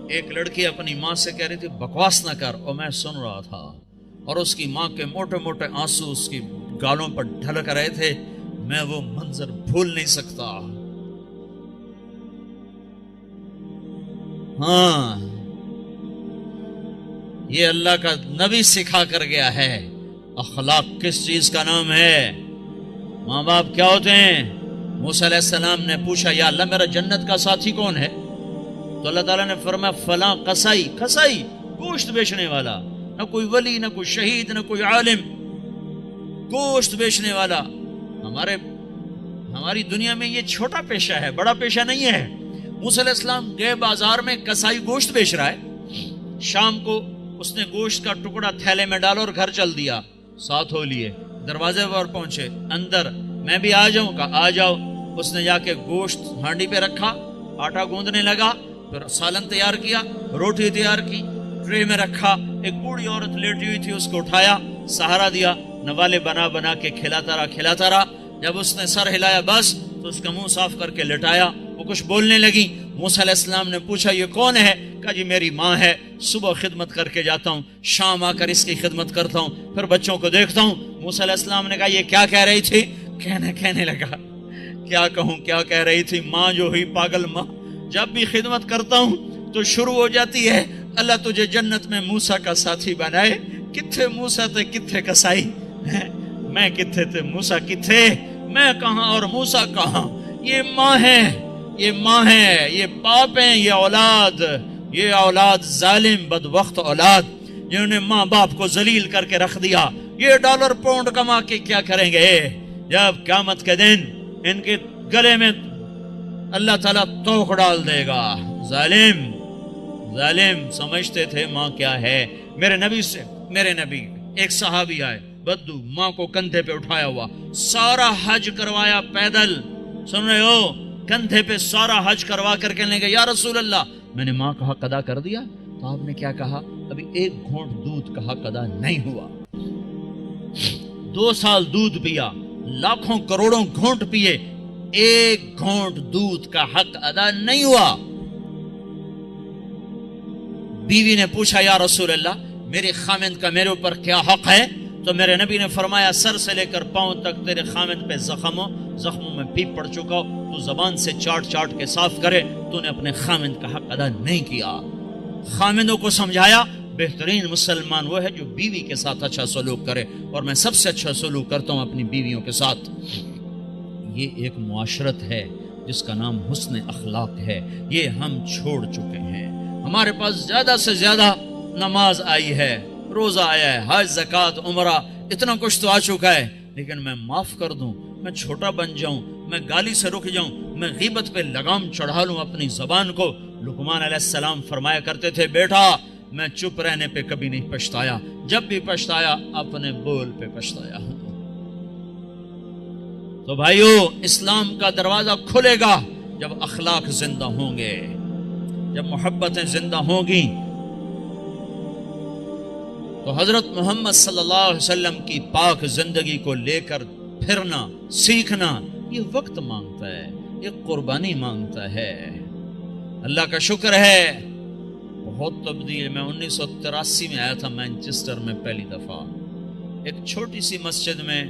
ایک لڑکی اپنی ماں سے کہہ رہی تھی بکواس نہ کر، اور میں سن رہا تھا، اور اس کی ماں کے موٹے موٹے آنسو اس کی گالوں پر ڈھلک رہے تھے۔ میں وہ منظر بھول نہیں سکتا۔ ہاں، یہ اللہ کا نبی سکھا کر گیا ہے۔ اخلاق کس چیز کا نام ہے؟ ماں باپ کیا ہوتے ہیں؟ موسیٰ علیہ السلام نے پوچھا یا اللہ میرا جنت کا ساتھی کون ہے؟ تو اللہ تعالیٰ نے فرمایا فلاں قصائی، قصائی گوشت بیچنے والا، نہ کوئی ولی، نہ کوئی شہید، نہ کوئی عالم، گوشت بیچنے والا۔ ہماری دنیا میں یہ چھوٹا پیشہ ہے، بڑا پیشہ نہیں ہے۔ موسیٰ علیہ السلام گئے بازار میں، قصائی گوشت بیچ رہا ہے۔ شام کو اس نے گوشت کا ٹکڑا تھیلے میں ڈالا اور گھر چل دیا، ساتھ ہو لیے، دروازے پر پہنچے، اندر میں بھی آ جاؤں؟ کہا آ جاؤ۔ اس نے جا کے گوشت ہانڈی پہ رکھا، آٹا گوندنے لگا، پھر سالن تیار کیا، روٹی تیار کی، ٹرے میں رکھا۔ ایک بوڑھی عورت لیٹی ہوئی تھی، اس کو اٹھایا، سہارا دیا، نوالے بنا بنا کے کھلاتا رہا۔ جب اس نے سر ہلایا بس، تو اس کا منہ صاف کر کے لٹایا۔ وہ کچھ بولنے لگی۔ موسیٰ علیہ السلام نے پوچھا یہ کون ہے؟ کہا جی میری ماں ہے، صبح خدمت کر کے جاتا ہوں، شام آ کر اس کی خدمت کرتا ہوں، پھر بچوں کو دیکھتا ہوں۔ موسیٰ علیہ السلام نے کہا یہ کیا کہہ رہی تھی؟ کہنے لگا کیا کہوں، کیا کہہ رہی تھی؟ ماں جو ہوئی پاگل ماں، جب بھی خدمت کرتا ہوں تو شروع ہو جاتی ہے اللہ تجھے جنت میں موسیٰ کا ساتھی بنائے۔ کتھے موسیٰ تھے، کتھے قصائی؟ میں کتھے تھے، موسیٰ کتھے؟ میں کہاں اور موسیٰ کہاں؟ یہ ماں ہے، یہ ماں ہے، یہ باپ ہیں، یہ اولاد ظالم بدبخت اولاد جنہوں نے ماں باپ کو ذلیل کر کے رکھ دیا۔ یہ ڈالر پاؤنڈ کما کے کیا کریں گے جب قیامت کے دن ان کے گلے میں اللہ تعالیٰ توق ڈال دے گا؟ ظالم سمجھتے تھے ماں کیا ہے۔ میرے نبی ایک صحابی آئے، بدو، ماں کو کندھے پہ اٹھایا ہوا، سارا حج کروایا پیدل، سن رہے ہو، کندھے پہ سارا حج کروا کر کہنے گے یا رسول اللہ میں نے ماں کا حق ادا کر دیا؟ تو آپ نے کیا کہا؟ ابھی ایک گھونٹ دودھ کا حق ادا نہیں ہوا۔ 2 سال دودھ پیا، لاکھوں کروڑوں گھونٹ پیے، ایک گھونٹ دودھ کا حق ادا نہیں ہوا۔ بیوی نے پوچھا یا رسول اللہ میرے خامند کا میرے اوپر کیا حق ہے؟ تو تو میرے نبی نے فرمایا سر سے لے کر پاؤں تک تیرے خامد پہ زخموں میں پیپ پڑ چکا ہو، تو زبان سے چاٹ چاٹ کے صاف کرے، تو نے اپنے خامد کا حق ادا نہیں کیا۔ خامدوں کو سمجھایا بہترین مسلمان وہ ہے جو بیوی کے ساتھ اچھا سلوک کرے، اور میں سب سے اچھا سلوک کرتا ہوں اپنی بیویوں کے ساتھ۔ یہ ایک معاشرت ہے جس کا نام حسن اخلاق ہے، یہ ہم چھوڑ چکے ہیں۔ ہمارے پاس زیادہ سے زیادہ نماز آئی ہے، روزہ آیا ہے، حج، زکوٰۃ، عمرہ، اتنا کچھ تو آ چکا ہے، لیکن میں معاف کر دوں، میں چھوٹا بن جاؤں، میں گالی سے رک جاؤں، میں غیبت پہ لگام چڑھا لوں اپنی زبان کو۔ لقمان علیہ السلام فرمایا کرتے تھے بیٹا میں چپ رہنے پہ کبھی نہیں پچھتایا، جب بھی پچھتایا اپنے بول پہ پچھتایا ہوں۔ تو بھائیو، اسلام کا دروازہ کھلے گا جب اخلاق زندہ ہوں گے، جب محبتیں زندہ ہوں گی۔ تو حضرت محمد صلی اللہ علیہ وسلم کی پاک زندگی کو لے کر پھرنا، سیکھنا، یہ وقت مانگتا ہے، یہ قربانی مانگتا ہے۔ اللہ کا شکر ہے بہت تبدیل۔ میں 1983 میں آیا تھا مینچسٹر میں پہلی دفعہ، ایک چھوٹی سی مسجد میں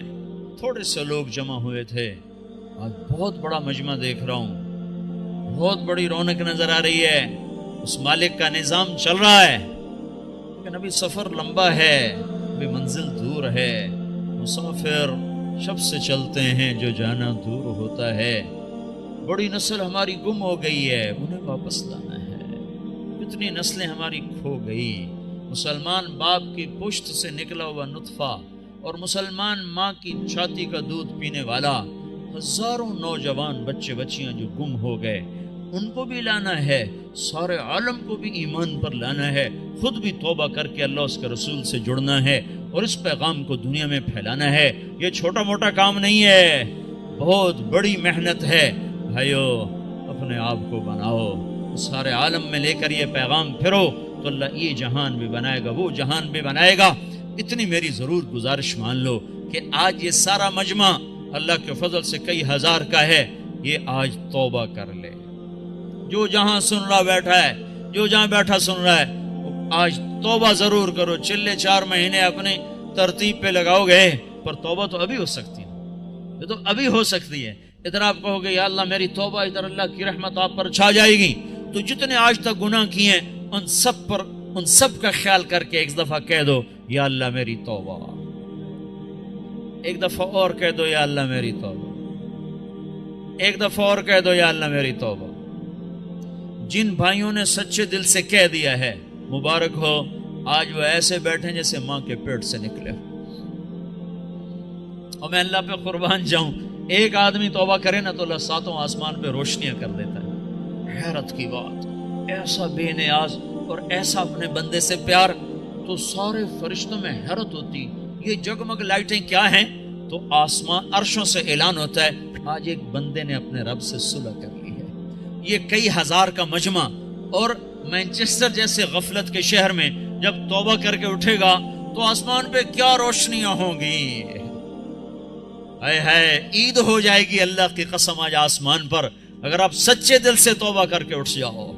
تھوڑے سے لوگ جمع ہوئے تھے، آج بہت بڑا مجمع دیکھ رہا ہوں، بہت بڑی رونق نظر آ رہی ہے، اس مالک کا نظام چل رہا ہے، لیکن ابھی سفر لمبا ہے، ابھی منزل دور ہے۔ مسافر شب سے چلتے ہیں جو جانا دور ہوتا ہے۔ بڑی نسل ہماری گم ہو گئی ہے، انہیں واپس لانا ہے۔ کتنی نسلیں ہماری کھو گئی۔ مسلمان باپ کی پشت سے نکلا ہوا نطفہ اور مسلمان ماں کی چھاتی کا دودھ پینے والا، ہزاروں نوجوان بچے بچیاں جو گم ہو گئے، ان کو بھی لانا ہے، سارے عالم کو بھی ایمان پر لانا ہے، خود بھی توبہ کر کے اللہ اس کے رسول سے جڑنا ہے اور اس پیغام کو دنیا میں پھیلانا ہے۔ یہ چھوٹا موٹا کام نہیں ہے، بہت بڑی محنت ہے۔ بھائیو، اپنے آپ کو بناؤ، سارے عالم میں لے کر یہ پیغام پھرو تو اللہ یہ جہان بھی بنائے گا، وہ جہان بھی بنائے گا۔ اتنی میری ضرور گزارش مان لو کہ آج یہ سارا مجمع اللہ کے فضل سے کئی ہزار کا ہے، یہ آج توبہ کر لے۔ جو جہاں سن رہا بیٹھا ہے، جو جہاں بیٹھا سن رہا ہے، آج توبہ ضرور کرو۔ چلے 4 مہینے اپنی ترتیب پہ لگاؤ گے، پر توبہ تو ابھی ہو سکتی ہے، یہ تو ابھی ہو سکتی ہے۔ ادھر آپ کہو گے یا اللہ میری توبہ، ادھر اللہ کی رحمت آپ پر چھا جائے گی۔ تو جتنے آج تک گناہ کیے ہیں ان سب کا خیال کر کے ایک دفعہ کہہ دو یا اللہ میری توبہ، ایک دفعہ اور کہہ دو یا اللہ میری توبہ، ایک دفعہ اور کہہ دو یا اللہ میری توبہ۔ جن بھائیوں نے سچے دل سے کہہ دیا ہے مبارک ہو، آج وہ ایسے بیٹھے جیسے ماں کے پیٹ سے نکلے۔ اور میں اللہ پہ قربان جاؤں، ایک آدمی توبہ کرے نا تو اللہ 7 آسمان پہ روشنیاں کر دیتا ہے۔ حیرت کی بات، ایسا بے نیاز اور ایسا اپنے بندے سے پیار، تو سارے فرشتوں میں حیرت ہوتی یہ جگمگ لائٹیں کیا ہیں؟ تو آسمان عرشوں سے اعلان ہوتا ہے آج ایک بندے نے اپنے رب سے صلح کر لی ہے۔ یہ کئی ہزار کا مجمع، اور مینچسٹر جیسے غفلت کے شہر میں جب توبہ کر کے اٹھے گا تو آسمان پہ کیا روشنیاں ہوں گی، اے عید ہو جائے گی اللہ کی قسم آج آسمان پر، اگر آپ سچے دل سے توبہ کر کے اٹھ جاؤ۔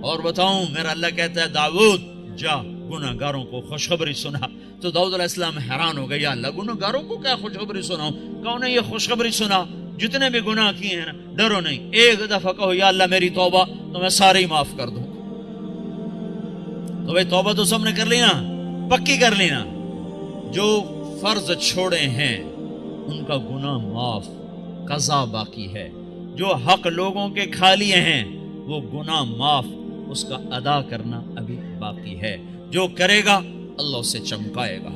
اور بتاؤں، میرا اللہ کہتا ہے داؤد جا گناہ گاروں کو خوشخبری سنا۔ تو داؤد علیہ السلام حیران ہو گئے، یا اللہ گناہ گاروں کو کیا خوشخبری سناؤں؟ کہو نے یہ خوشخبری سنا، جتنے بھی گناہ کیے ہیں نا، ڈرو نہیں، ایک دفعہ کہو یا اللہ میری توبہ، تو میں سارے ہی معاف کر دوں۔ تو بھائی توبہ تو سب نے کر لی نا، پکی کر لی نا۔ جو فرض چھوڑے ہیں ان کا گناہ معاف، قضا باقی ہے۔ جو حق لوگوں کے کھا لیے ہیں وہ گناہ معاف، اس کا ادا کرنا ابھی باقی ہے۔ جو کرے گا اللہ اسے چمکائے گا،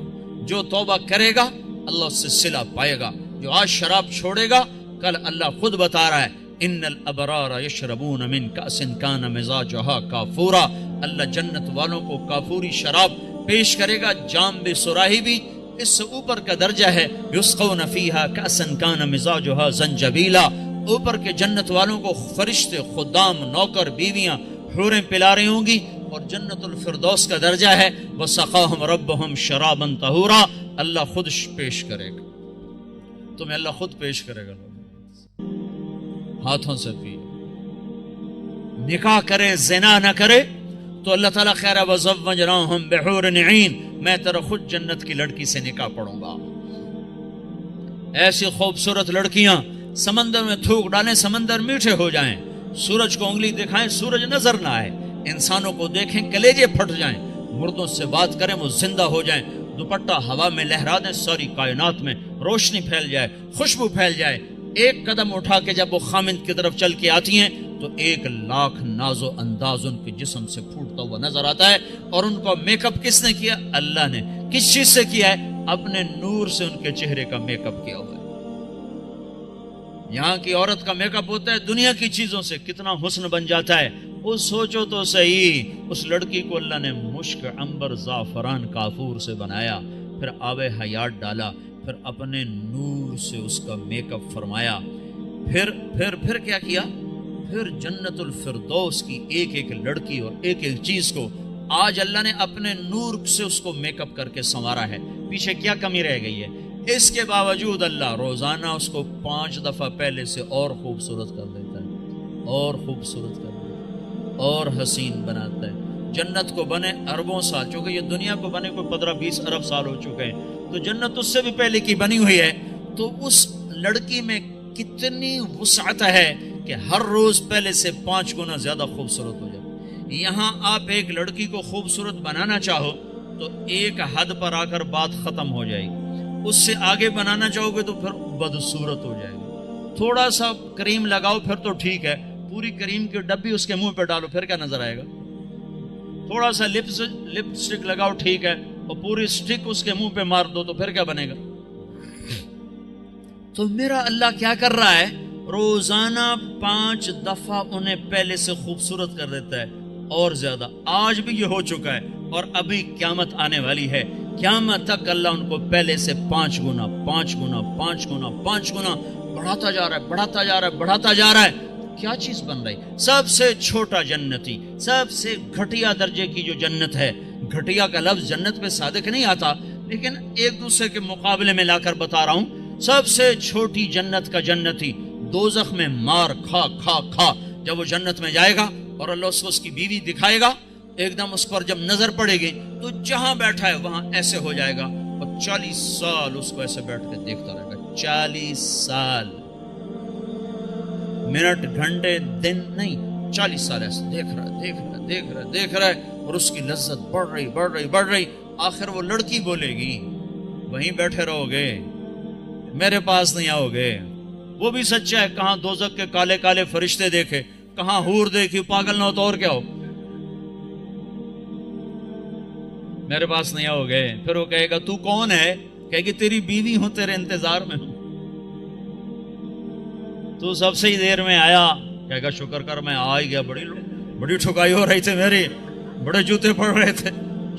جو توبہ کرے گا اللہ اس سے صلہ پائے گا۔ جو آج شراب چھوڑے گا کل اللہ خود بتا رہا ہے ان الابرار یشربون من کأس کان مزاجها کافورا، اللہ جنت والوں کو کافوری شراب پیش کرے گا، جام بھی سراہی بھی، اس سے اوپر کا درجہ ہے یسقون فیہا کأسا کان مزاجها زنجبیلا، اوپر کے جنت والوں کو فرشتے، خدام، نوکر، بیویاں، حوریں پلا رہی ہوں گی، اور جنت الفردوس کا درجہ ہے وسقاہم ربہم شرابا طہورا، اللہ خود پیش کرے گا، تمہیں اللہ خود پیش کرے گا، ہاتھوں سے پی۔ نکاح کرے زنا نہ کرے تو اللہ تعالیٰ خیر وزوجناہم بحور عین، میں تیرا خود جنت کی لڑکی سے نکاح پڑھوں گا. ایسی خوبصورت لڑکیاں سمندر میں تھوک ڈالیں، سمندر میٹھے ہو جائیں، سورج کو انگلی دکھائیں سورج نظر نہ آئے، انسانوں کو دیکھیں کلیجے پھٹ جائیں، مردوں سے بات کریں وہ زندہ ہو جائیں، دوپٹہ ہوا میں لہرا دیں، ساری کائنات میں روشنی پھیل جائے، خوشبو پھیل جائے. ایک قدم اٹھا کے جب وہ خامند کی طرف چل کے آتی ہیں تو 1,00,000 ناز و انداز ان کے جسم سے پھوٹتا ہوا نظر آتا ہے. اور ان کو میک اپ کس نے کیا؟ اللہ نے. کس چیز سے کیا ہے؟ اپنے نور سے ان کے چہرے کا میک اپ کیا ہوا ہے. یہاں کی عورت کا میک اپ ہوتا ہے دنیا کی چیزوں سے، کتنا حسن بن جاتا ہے. وہ سوچو تو صحیح، اس لڑکی کو اللہ نے مشک، عنبر، زعفران، کافور سے بنایا، پھر آب حیات ڈالا، پھر اپنے نور سے اس کا میک اپ فرمایا، پھر کیا کیا؟ پھر جنت الفردوس کی ایک ایک لڑکی اور ایک ایک چیز کو آج اللہ نے اپنے نور سے اس کو میک اپ کر کے سنوارا ہے. پیچھے کیا کمی رہ گئی ہے؟ اس کے باوجود اللہ روزانہ اس کو 5 دفعہ پہلے سے اور خوبصورت کر دیتا ہے، اور خوبصورت کر دیتا ہے، اور حسین بناتا ہے. جنت کو بنے اربوں سال، چونکہ یہ دنیا کو بنے کوئی 15-20 ارب سال ہو چکے ہیں، تو جنت اس سے بھی پہلے کی بنی ہوئی ہے. تو اس لڑکی میں کتنی وسعت ہے کہ ہر روز پہلے سے 5 گنا زیادہ خوبصورت ہو جائے. یہاں آپ ایک لڑکی کو خوبصورت بنانا چاہو تو ایک حد پر آ کر بات ختم ہو جائے گی، اس سے آگے بنانا چاہو گے تو پھر بدصورت ہو جائے گی. تھوڑا سا کریم لگاؤ پھر تو ٹھیک ہے، پوری کریم کی ڈبی اس کے منہ پہ ڈالو پھر کیا نظر آئے گا؟ تھوڑا سا لپسٹک لگاؤ ٹھیک ہے، اور پوری سٹک اس کے منہ پہ مار دو تو پھر کیا بنے گا؟ تو میرا اللہ کیا کر رہا ہے؟ روزانہ 5 دفعہ انہیں پہلے سے خوبصورت کر دیتا ہے اور زیادہ. آج بھی یہ ہو چکا ہے اور ابھی قیامت آنے والی ہے. قیامت تک اللہ ان کو پہلے سے 5 گنا بڑھاتا جا رہا ہے، بڑھاتا جا رہا ہے، بڑھاتا جا رہا ہے. کیا چیز بن رہی؟ سب سے چھوٹا جنتی، سب سے گھٹیا درجے کی جو جنت ہے. گھٹیا کا لفظ جنت پہ صادق نہیں آتا، لیکن ایک دوسرے کے مقابلے میں لا کر بتا رہا ہوں. سب سے چھوٹی جنت کا جنتی دوزخ میں مار کھا کھا کھا جب وہ جنت میں جائے گا اور اللہ اس کی بیوی دکھائے گا، ایک دم اس پر جب نظر پڑے گی تو جہاں بیٹھا ہے وہاں ایسے ہو جائے گا اور 40 سال اس کو ایسے بیٹھ کے دیکھتا رہے گا. 40 سال، منٹ، گھنٹے، دن نہیں، 40 سال ایسے دیکھ رہا ہے اور اس کی لذت بڑھ رہی. آخر وہ لڑکی بولے گی وہیں بیٹھے رہو گے، میرے پاس نہیں آؤ گے. وہ بھی سچا ہے، کہاں دوزخ کے کالے کالے فرشتے دیکھے، کہاں حور دیکھی، پاگل نہ ہو تو اور کیا ہو، میرے پاس نہیں آؤ گے. پھر وہ کہے گا تو کون ہے؟ کہے گی تیری بیوی ہوں، تیرے انتظار میں ہوں، تو سب سے ہی دیر میں آیا. کہے گا شکر کر میں آ ہی گیا، بڑی ٹھکائی ہو رہی تھی میری، بڑے جوتے پڑ رہے تھے،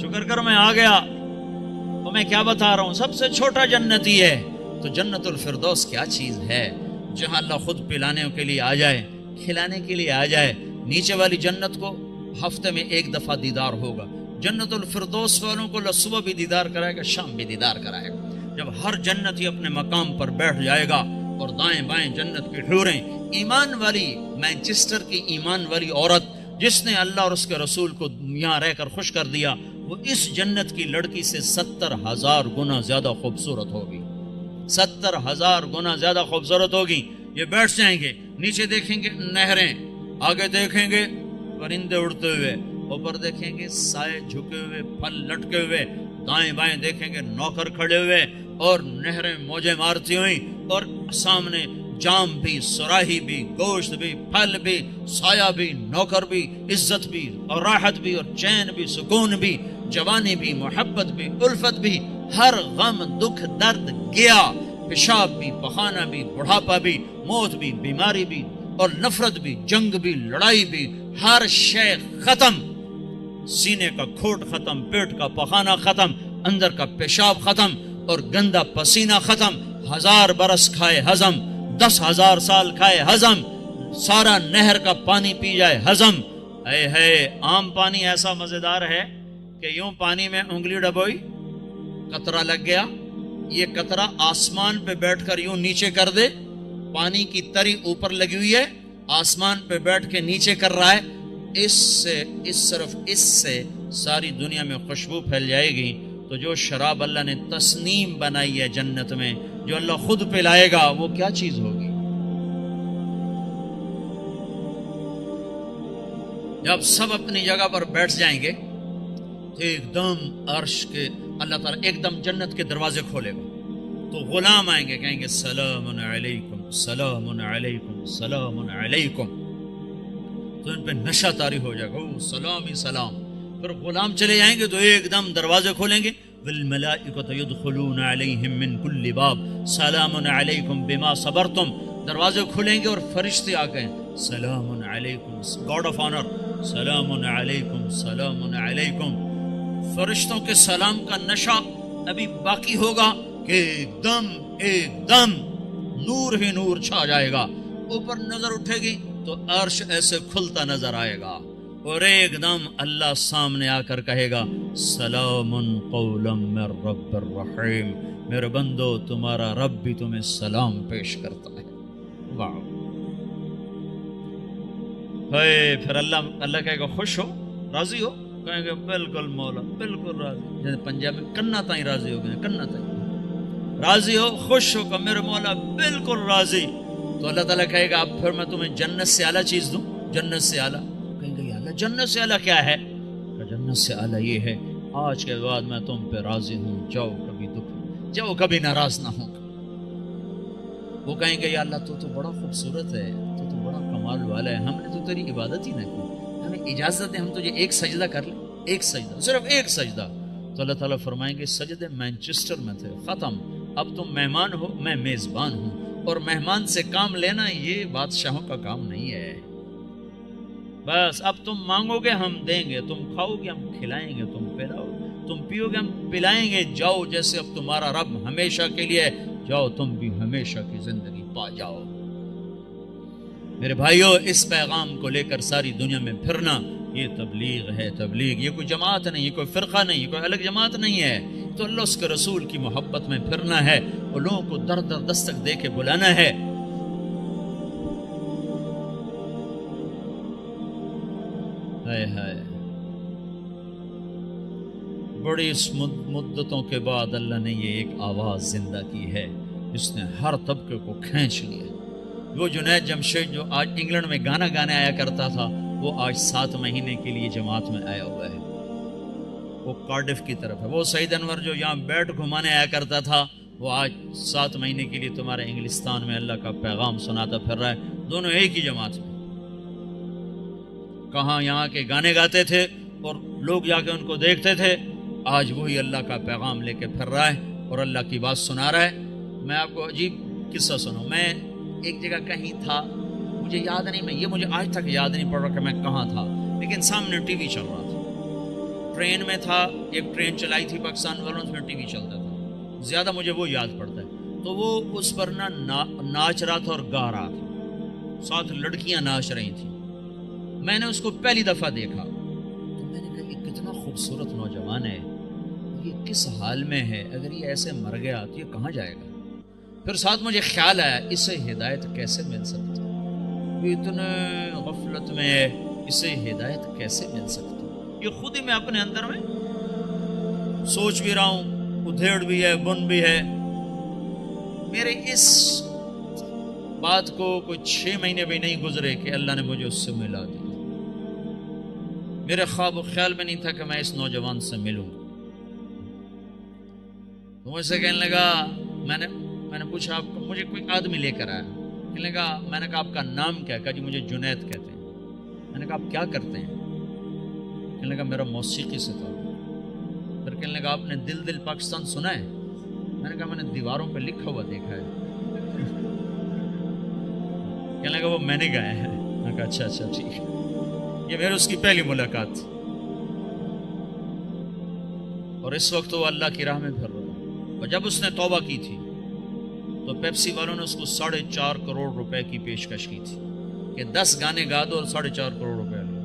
شکر کر میں آ گیا. تو میں کیا بتا رہا ہوں، سب سے چھوٹا جنتی ہے. تو جنت الفردوس کیا چیز ہے جہاں اللہ خود پلانے کے لیے آ جائے، کھلانے کے لیے آ جائے. نیچے والی جنت کو ہفتے میں 1 دفعہ دیدار ہوگا. جنت الفردوس والوں کو صبح بھی دیدار کرائے گا، شام بھی دیدار کرائے گا. جب ہر جنتی اپنے مقام پر بیٹھ جائے گا اور دائیں بائیں جنت کی حوریں، ایمان والی، مانچسٹر کی ایمان والی عورت جس نے اللہ اور اس کے رسول کو یہاں رہ کر خوش کر دیا، وہ اس جنت کی لڑکی سے 70,000 گنا زیادہ خوبصورت ہوگی. 70,000 گنا زیادہ خوبصورت ہوگی. یہ بیٹھ جائیں گے، نیچے دیکھیں گے نہریں، آگے دیکھیں گے پرندے اڑتے ہوئے، اوپر دیکھیں گے سائے جھکے ہوئے، پھل لٹکے ہوئے، دائیں بائیں دیکھیں گے نوکر کھڑے ہوئے اور نہریں موجیں مارتی ہوئی، اور سامنے جام بھی، سراہی بھی، گوشت بھی، پھل بھی، سایہ بھی، نوکر بھی، عزت بھی اور راحت بھی اور چین بھی، سکون بھی، جوانی بھی، محبت بھی، الفت بھی. ہر غم، دکھ، درد گیا، پیشاب بھی، پخانہ بھی، بڑھاپا بھی، موت بھی، بیماری بھی اور نفرت بھی، جنگ بھی، لڑائی بھی، ہر شے ختم. سینے کا کھوٹ ختم، پیٹ کا پخانہ ختم، اندر کا پیشاب ختم اور گندا پسینہ ختم. 1000 برس کھائے ہضم، 10,000 سال کھائے ہضم، سارا نہر کا پانی پی جائے ہضم. اے عام پانی ایسا مزیدار ہے کہ یوں پانی میں انگلی ڈبوئی، قطرہ لگ گیا، یہ قطرہ آسمان پہ بیٹھ کر یوں نیچے کر دے، پانی کی تری اوپر لگی ہوئی ہے، آسمان پہ بیٹھ کے نیچے کر رہا ہے، صرف اس سے ساری دنیا میں خوشبو پھیل جائے گی تو جو شراب اللہ نے تسنیم بنائی ہے جنت میں، جو اللہ خود پلائے گا، وہ کیا چیز ہوگی؟ جب سب اپنی جگہ پر بیٹھ جائیں گے تو ایک دم عرش کے اللہ تعالیٰ ایک دم جنت کے دروازے کھولے گا، تو غلام آئیں گے، کہیں گے سلام علیکم سلام علیکم سلام علیکم، تو ان پہ نشہ طاری ہو جائے گا، سلام ہی سلام۔ پھر غلام چلے جائیں گے تو ایک دم دروازے کھولیں گے، والملائکۃ یدخلون علیہم من کل باب سلام علیکم بما صبرتم، دروازے کھلیں گے اور فرشتے آ گئے سلام علیکم، گاڈ آف آنر، سلام علیکم سلام علیکم۔ فرشتوں کے سلام کا نشہ ابھی باقی ہوگا کہ ایک دم نور ہی نور چھا جائے گا، اوپر نظر اٹھے گی تو عرش ایسے کھلتا نظر آئے گا، اور ایک دم اللہ سامنے آ کر کہے گا سلام قولا من رب الرحیم، میرے بندو تمہارا رب بھی تمہیں سلام پیش کرتا ہے۔ واہ! پھر اللہ کہے گا خوش ہو، راضی ہو؟ کہیں گے بالکل مولا، بالکل راضی، جیسے پنجاب میں کنا تائیں راضی ہو گئے، کنا تائیں راضی ہو، خوش ہو کہ میرے مولا بالکل راضی۔ تو اللہ تعالیٰ کہے گا اب پھر میں تمہیں جنت سے اعلیٰ چیز دوں، جنت سے اعلیٰ۔ کہیں گے یا اللہ جنت سے اعلیٰ کیا ہے؟ کہ جنت سے اعلیٰ یہ ہے آج کے بعد میں تم پہ راضی ہوں، جاؤ کبھی دکھ، جاؤ کبھی ناراض نہ ہوں۔ وہ کہیں گے یا اللہ تو بڑا خوبصورت ہے، تو بڑا کمال والا ہے، ہم نے تو تیری عبادت ہی نہ کی، ہمیں اجازت ہے ہم تجھے ایک سجدہ کر لیں، ایک سجدہ، صرف ایک سجدہ۔ تو اللہ تعالیٰ فرمائیں گے سجدے مانچسٹر میں تھے، ختم، اب تم مہمان ہو، میں میزبان ہوں، اور مہمان سے کام لینا یہ بادشاہوں کا کام نہیں ہے۔ بس اب تم مانگو گے ہم دیں گے، تم کھاؤ گے ہم کھلائیں گے، تم پلاؤ تم پیو گے ہم پلائیں گے، جاؤ جیسے اب تمہارا رب ہمیشہ کے لیے، جاؤ تم بھی ہمیشہ کی زندگی پا جاؤ۔ میرے بھائیو، اس پیغام کو لے کر ساری دنیا میں پھرنا یہ تبلیغ ہے، تبلیغ، یہ کوئی جماعت نہیں، یہ کوئی فرقہ نہیں، یہ کوئی الگ جماعت نہیں ہے، تو اللہ اس کے رسول کی محبت میں پھرنا ہے، اور لوگوں کو در در دستک دے کے بلانا ہے۔ ہائے ہائے، بڑی مدتوں کے بعد اللہ نے یہ ایک آواز زندہ کی ہے جس نے ہر طبقے کو کھینچ لیا۔ وہ جنید جمشید جو آج انگلینڈ میں گانا گانے آیا کرتا تھا، وہ آج 7 مہینے کے لیے جماعت میں آیا ہوا ہے، وہ کارڈف کی طرف ہے۔ وہ سعید انور جو یہاں بیٹ گھمانے آیا کرتا تھا، وہ آج 7 مہینے کے لیے تمہارے انگلستان میں اللہ کا پیغام سناتا پھر رہا ہے، دونوں ایک ہی جماعت میں۔ کہاں یہاں کے گانے گاتے تھے اور لوگ جا کے ان کو دیکھتے تھے، آج وہی اللہ کا پیغام لے کے پھر رہا ہے اور اللہ کی بات سنا رہا ہے۔ میں آپ کو عجیب قصہ سنوں، میں ایک جگہ کہیں تھا، مجھے یاد نہیں، مجھے آج تک یاد نہیں پڑ رہا کہ میں کہاں تھا، لیکن سامنے ٹی وی چل رہا تھا، ٹرین میں تھا، ایک ٹرین چلائی تھی پاکستان والوں، اس میں ٹی وی چلتا تھا، زیادہ مجھے وہ یاد پڑتا ہے۔ تو وہ اس پر ناچ رہا تھا اور گا رہا تھا، ساتھ لڑکیاں ناچ رہی تھیں۔ میں نے اس کو پہلی دفعہ دیکھا تو میں نے کہا یہ کتنا خوبصورت نوجوان ہے، یہ کس حال میں ہے، اگر یہ ایسے مر گیا تو یہ کہاں جائے گا؟ پھر ساتھ مجھے خیال آیا اسے ہدایت کیسے مل سکتی، یہ اتنے غفلت میں ہے، اسے ہدایت کیسے مل سکتی؟ یہ خود ہی میں اپنے اندر میں سوچ بھی رہا ہوں، ادھیڑ بھی ہے، بن بھی ہے۔ میرے اس بات کو کوئی 6 مہینے بھی نہیں گزرے کہ اللہ نے مجھے اس سے ملا دیا۔ میرے خواب و خیال میں نہیں تھا کہ میں اس نوجوان سے ملوں۔ تو مجھ سے کہنے لگا، میں نے پوچھا آپ کو، مجھے کوئی آدمی لے کر آیا، کہنے لگا، میں نے کہا آپ کا نام کیا؟ کہا جی مجھے جنید کہتے ہیں۔ میں نے کہا آپ کیا کرتے ہیں؟ کہنے لگا میرا موسیقی سے تعلق۔ پھر کہنے لگا آپ نے دل دل پاکستان سنا ہے؟ میں نے کہا میں نے دیواروں پہ لکھا ہوا دیکھا ہے۔ کہنے لگا وہ میں نے گایا ہے۔ میں نے کہا اچھا ٹھیک ہے۔ یہ میرے اس کی پہلی ملاقات تھی، اور اس وقت وہ اللہ کی راہ میں پھر رہا، اور جب اس نے توبہ کی تھی تو پیپسی والوں نے اس کو 4.5 کروڑ روپے کی پیشکش کی تھی کہ 10 گانے گا دو اور 4.5 کروڑ روپے لو۔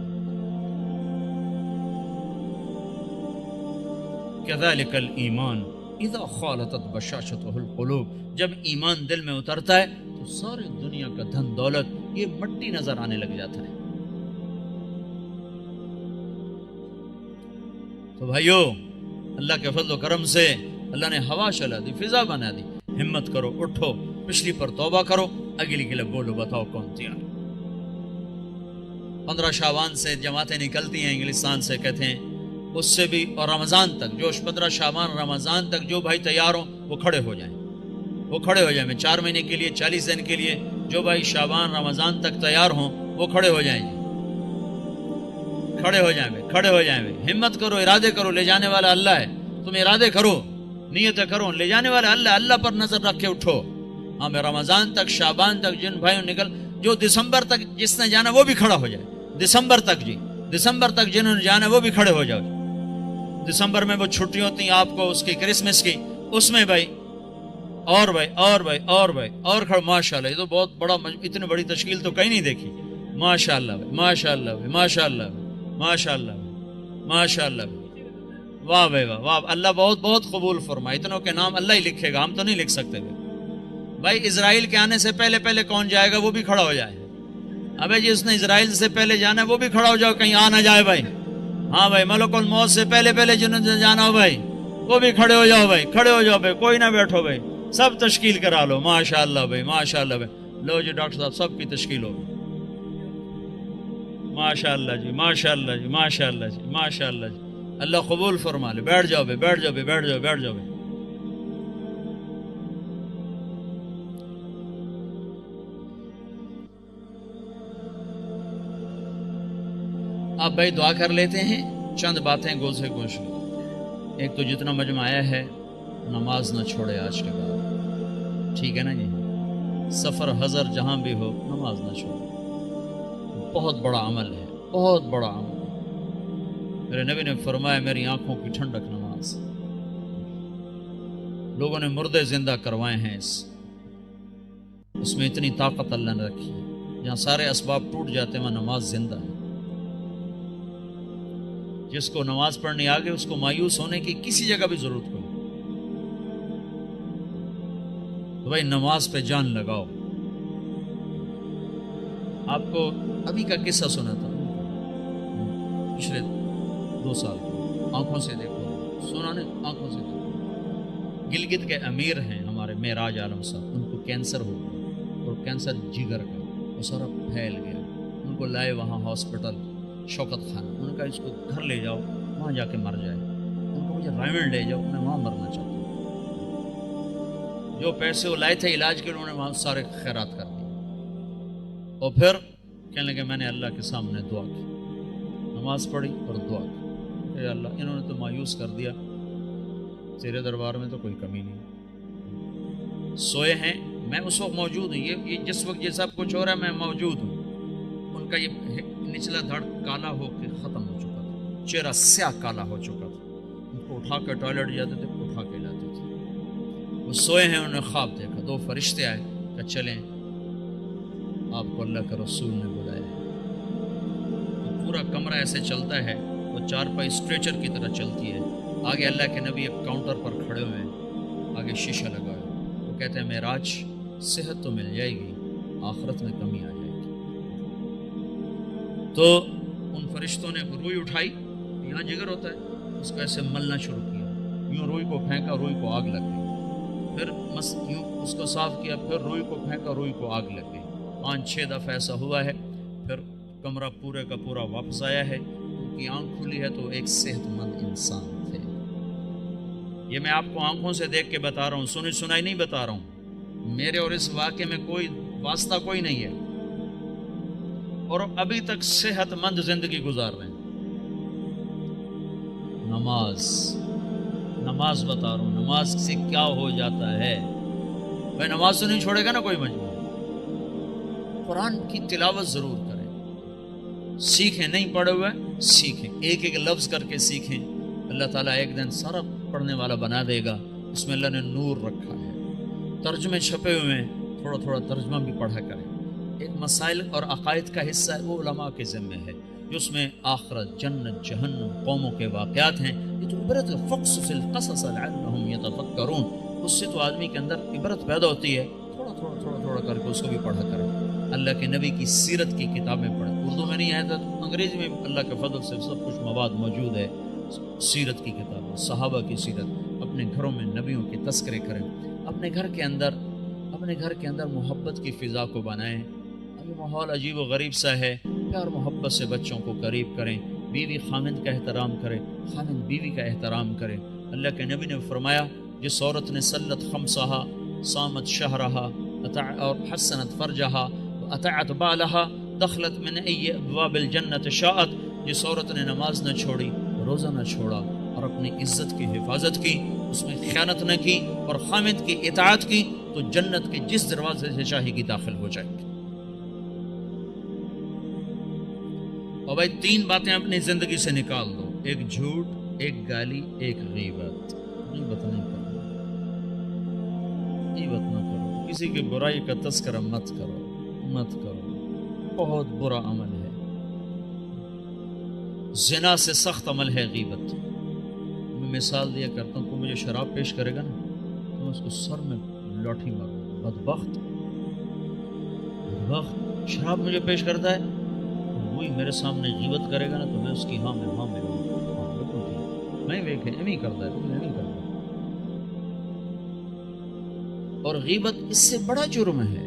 کذالک الایمان اذا خالطت بشاشتہ القلوب، جب ایمان دل میں اترتا ہے تو ساری دنیا کا دھن دولت یہ مٹی نظر آنے لگ جاتا ہے۔ تو بھائیو، اللہ کے فضل و کرم سے اللہ نے ہوا چلا دی، فضا بنا دی. ہمت کرو، اٹھو، پچھلی پر توبہ کرو، اگلی کے لیے بولو، بتاؤ کون تیار. 15 شعبان سے جماعتیں نکلتی ہیں انگلستان سے، کہتے ہیں اس سے بھی، اور رمضان تک، جو 15 شعبان رمضان تک جو بھائی تیار ہوں وہ کھڑے ہو جائیں، وہ کھڑے ہو جائیں. 4 مہینے کے لیے، 40 دن کے لیے جو بھائی شعبان رمضان تک تیار ہوں وہ کھڑے ہو جائیں جی، کھڑے ہو جائیں، کھڑے ہو جائیں. ہمت کرو، ارادے کرو، لے جانے والا اللہ ہے. تم ارادے کرو، نیتیں کرو، لے جانے والا اللہ. اللہ پر نظر رکھ کے اٹھو. ہمیں رمضان تک، شعبان تک جن بھائیوں نکل، جو دسمبر تک جس نے جانا وہ بھی کھڑا ہو جائے. دسمبر تک جی، دسمبر تک جنہوں نے جانا وہ بھی کھڑے ہو جاؤ. دسمبر میں وہ چھٹی ہوتی ہیں آپ کو اس کی کرسمس کی، اس میں بھائی اور بھائی اور بھائی اور بھائی اور کھڑے. ماشاء اللہ، یہ تو بہت بڑا، اتنی بڑی تشکیل تو کہیں نہیں دیکھی. ماشاء اللہ بھائی، ماشاء اللہ بھائی، ماشاء اللہ بھائی، ماشاء اللہ بھائی، ماشاء اللہ بھائی. واہ بھائی واہ واہ، اللہ بہت بہت قبول فرمائے. اتنوں کے نام اللہ ہی لکھے گا، ہم تو نہیں لکھ سکتے بھائی. اسرائیل کے آنے سے پہلے پہلے کون جائے گا وہ بھی کھڑا ہو جائے. ابے جی اس نے اسرائیل سے پہلے جانا ہے وہ بھی کھڑا ہو جاؤ، کہیں آ نہ جائے بھائی. ہاں بھائی، ملک الموت سے پہلے پہلے جنہوں نے جانا ہو بھائی وہ بھی کھڑے ہو جاؤ بھائی، کھڑے ہو جاؤ بھائی، کوئی نہ بیٹھو بھائی، سب تشکیل کرا لو. ماشاء اللہ بھائی، ماشاء اللہ بھائی. لو جی ڈاکٹر صاحب، سب کی تشکیل ہوگی. ماشاء اللہ جی، ماشاء اللہ جی، ماشاء اللہ جی، ماشاء اللہ جی. اللہ قبول فرما لے. بیٹھ جاؤ بھائی، بیٹھ جاؤ بھائی، بیٹھ جاؤ، بیٹھ جاؤ بھائی. آپ بھائی دعا کر لیتے ہیں، چند باتیں گول سے گوش. ایک تو جتنا مجمع آیا ہے نماز نہ چھوڑے آج کے بعد، ٹھیک ہے نا جی. سفر حضر جہاں بھی ہو نماز نہ چھوڑے. بہت بڑا عمل ہے، بہت بڑا عمل ہے. میرے نبی نے فرمایا میری آنکھوں کی ٹھنڈک نماز. لوگوں نے مردے زندہ کروائے ہیں، اس میں اتنی طاقت اللہ نے رکھی ہے. جہاں سارے اسباب ٹوٹ جاتے ہیں وہاں نماز زندہ ہے. جس کو نماز پڑھنے آگے اس کو مایوس ہونے کی کسی جگہ بھی ضرورت کوئی. تو بھائی نماز پہ جان لگاؤ. آپ کو ابھی کا قصہ سنا تھا پچھلے 2 سال، آنکھوں سے دیکھو، سنا نہیں، آنکھوں سے دیکھو. گلگت کے امیر ہیں ہمارے معراج عالم صاحب، ان کو کینسر ہو گیا، اور کینسر جگر کا، وہ سارا پھیل گیا. ان کو لائے وہاں ہاسپٹل شوکت خان. انہوں نے کہا اس کو گھر لے جاؤ، وہاں جا کے مر جائے. ان کو مجھے رائمنڈ لے جاؤ، میں وہاں مرنا چاہتا ہوں. جو پیسے وہ لائے تھے علاج کے انہوں نے وہاں سارے خیرات کر دیے. اور پھر کہنے لگے میں نے اللہ کے سامنے دعا کی، نماز پڑھی اور دعا کی، اے اللہ انہوں نے تو مایوس کر دیا، تیرے دربار میں تو کوئی کمی نہیں. سوئے ہیں، میں اس وقت موجود ہوں. یہ جس وقت یہ سب کچھ ہو رہا ہے میں موجود ہوں. ان کا یہ نچلا دھڑ کالا ہو کے ختم ہو چکا تھا، چہرہ سیاہ کالا ہو چکا تھا. ان کو اٹھا کے ٹوائلٹ جاتے تھے، اٹھا کے لاتے تھے. وہ سوئے ہیں، انہوں نے خواب دیکھا. 2 فرشتے آئے کہ چلیں آپ کو اللہ کے رسول نے بلایا ہے. تو پورا کمرہ ایسے چلتا ہے، وہ 4 پائی اسٹریچر کی طرح چلتی ہے. آگے اللہ کے نبی ایک کاؤنٹر پر کھڑے ہوئے ہیں، آگے شیشہ لگا ہے. وہ کہتے ہیں معراج صحت تو مل جائے گی، آخرت میں کمی آ جائے گی. تو ان فرشتوں نے روئی اٹھائی، یہاں جگر ہوتا ہے، اس کو ایسے ملنا شروع کیا. یوں روئی کو پھینکا، روئی کو آگ لگ گئی. پھر یوں اس کو صاف کیا، پھر روئی کو پھینکا، روئی کو آگ لگ گئی. 5-6 دفعہ ایسا ہوا ہے. پھر کمرہ پورے کا پورا واپس آیا ہے. ان کی آنکھ کھلی ہے تو ایک صحت مند انسان تھے. یہ میں آپ کو آنکھوں سے دیکھ کے بتا رہا ہوں، سنی سنائی نہیں بتا رہا ہوں. میرے اور اس واقعے میں کوئی واسطہ کوئی نہیں ہے، اور ابھی تک صحت مند زندگی گزار رہے ہیں. نماز بتا رہا ہوں، نماز سے کیا ہو جاتا ہے. بھائی نماز تو نہیں چھوڑے گا نا کوئی مجموعہ. قرآن کی تلاوت ضرور کریں، سیکھیں. نہیں پڑھے ہوئے سیکھیں، ایک ایک لفظ کر کے سیکھیں. اللہ تعالیٰ ایک دن سارا پڑھنے والا بنا دے گا. اس میں اللہ نے نور رکھا ہے. ترجمے چھپے ہوئے ہیں، تھوڑا تھوڑا ترجمہ بھی پڑھا کریں. ایک مسائل اور عقائد کا حصہ ہے، وہ علماء کے ذمہ ہے، جو اس میں آخرت، جنت، جہنم، قوموں کے واقعات ہیں. یہ تو عبرت ہے. فقصص القصص لعلهم يتفکرون. اس سے تو آدمی کے اندر عبرت پیدا ہوتی ہے. تھوڑا تھوڑا تھوڑا تھوڑا کر کے اس کو بھی پڑھا کریں. اللہ کے نبی کی سیرت کی کتابیں پڑھیں. اردو میں نہیں آیا تھا تو انگریزی میں اللہ کے فضل سے سب کچھ مواد موجود ہے. سیرت کی کتابیں، صحابہ کی سیرت، اپنے گھروں میں نبیوں کے تذکرے کریں، اپنے گھر کے اندر محبت کی فضا کو بنائیں۔ یہ ماحول عجیب و غریب سا ہے، پیار محبت سے بچوں کو قریب کریں، بیوی خامند کا احترام کرے، خامند بیوی کا احترام کرے۔ اللہ کے نبی نے فرمایا جس عورت نے صلت خمسہا، صامت شہرہا اور حسنت فرجہا اطاعت بالہا دخلت من ای ابواب الجنت شاءت، جس عورت نے نماز نہ چھوڑی، روزہ نہ چھوڑا اور اپنی عزت کی حفاظت کی، اس میں خیانت نہ کی اور خامند کی اطاعت کی، تو جنت کے جس دروازے سے چاہے گی داخل ہو جائے گی۔ اور بھائی 3 باتیں اپنی زندگی سے نکال دو، ایک جھوٹ، ایک گالی، ایک غیبت۔ غیبت نہیں کرو، غیبت نہ کرو، کسی کی برائی کا تذکرہ مت کرو، بہت برا عمل ہے، زنا سے سخت عمل ہے غیبت۔ میں مثال دیا کرتا ہوں، کوئی مجھے شراب پیش کرے گا نا تو میں اس کو سر میں لاٹھی ماروں، بدبخت شراب مجھے پیش کرتا ہے، وہی میرے سامنے غیبت کرے گا نا تو میں اس کی ہاں میں بالکل ٹھیک، میں ویکھے ایویں کرتا ہے، نہیں کرتا۔ اور غیبت اس سے بڑا جرم ہے۔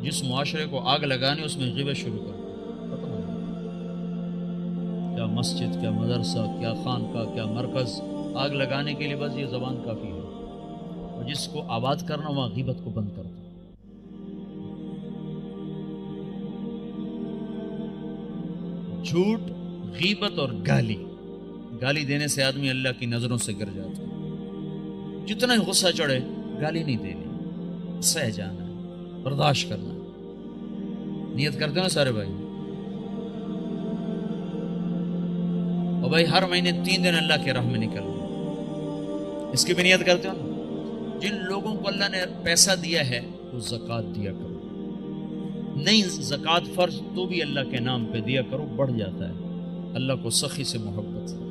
جس معاشرے کو آگ لگانی اس میں غیبت شروع کر دو، ختم ہو جائے۔ کیا مسجد، کیا مدرسہ، کیا خانقاہ، کیا مرکز، آگ لگانے کے لیے بس یہ زبان کافی ہے، اور جس کو آباد کرنا وہاں غیبت کو بند کر دو۔ جھوٹ، غیبت اور گالی دینے سے آدمی اللہ کی نظروں سے گر جاتا ہے۔ جتنا ہی غصہ چڑھے گالی نہیں دینی، سہ جانا ہے، برداشت کرنا۔ نیت کرتے ہو سارے بھائی؟ اور بھائی ہر مہینے 3 دن اللہ کے راہ میں نکلنا، اس کی بھی نیت کرتے ہو نا؟ جن لوگوں کو اللہ نے پیسہ دیا ہے وہ زکوٰۃ دیا کرو، نہیں زکوٰۃ فرض تو بھی اللہ کے نام پہ دیا کرو، بڑھ جاتا ہے۔ اللہ کو سخی سے محبت ہے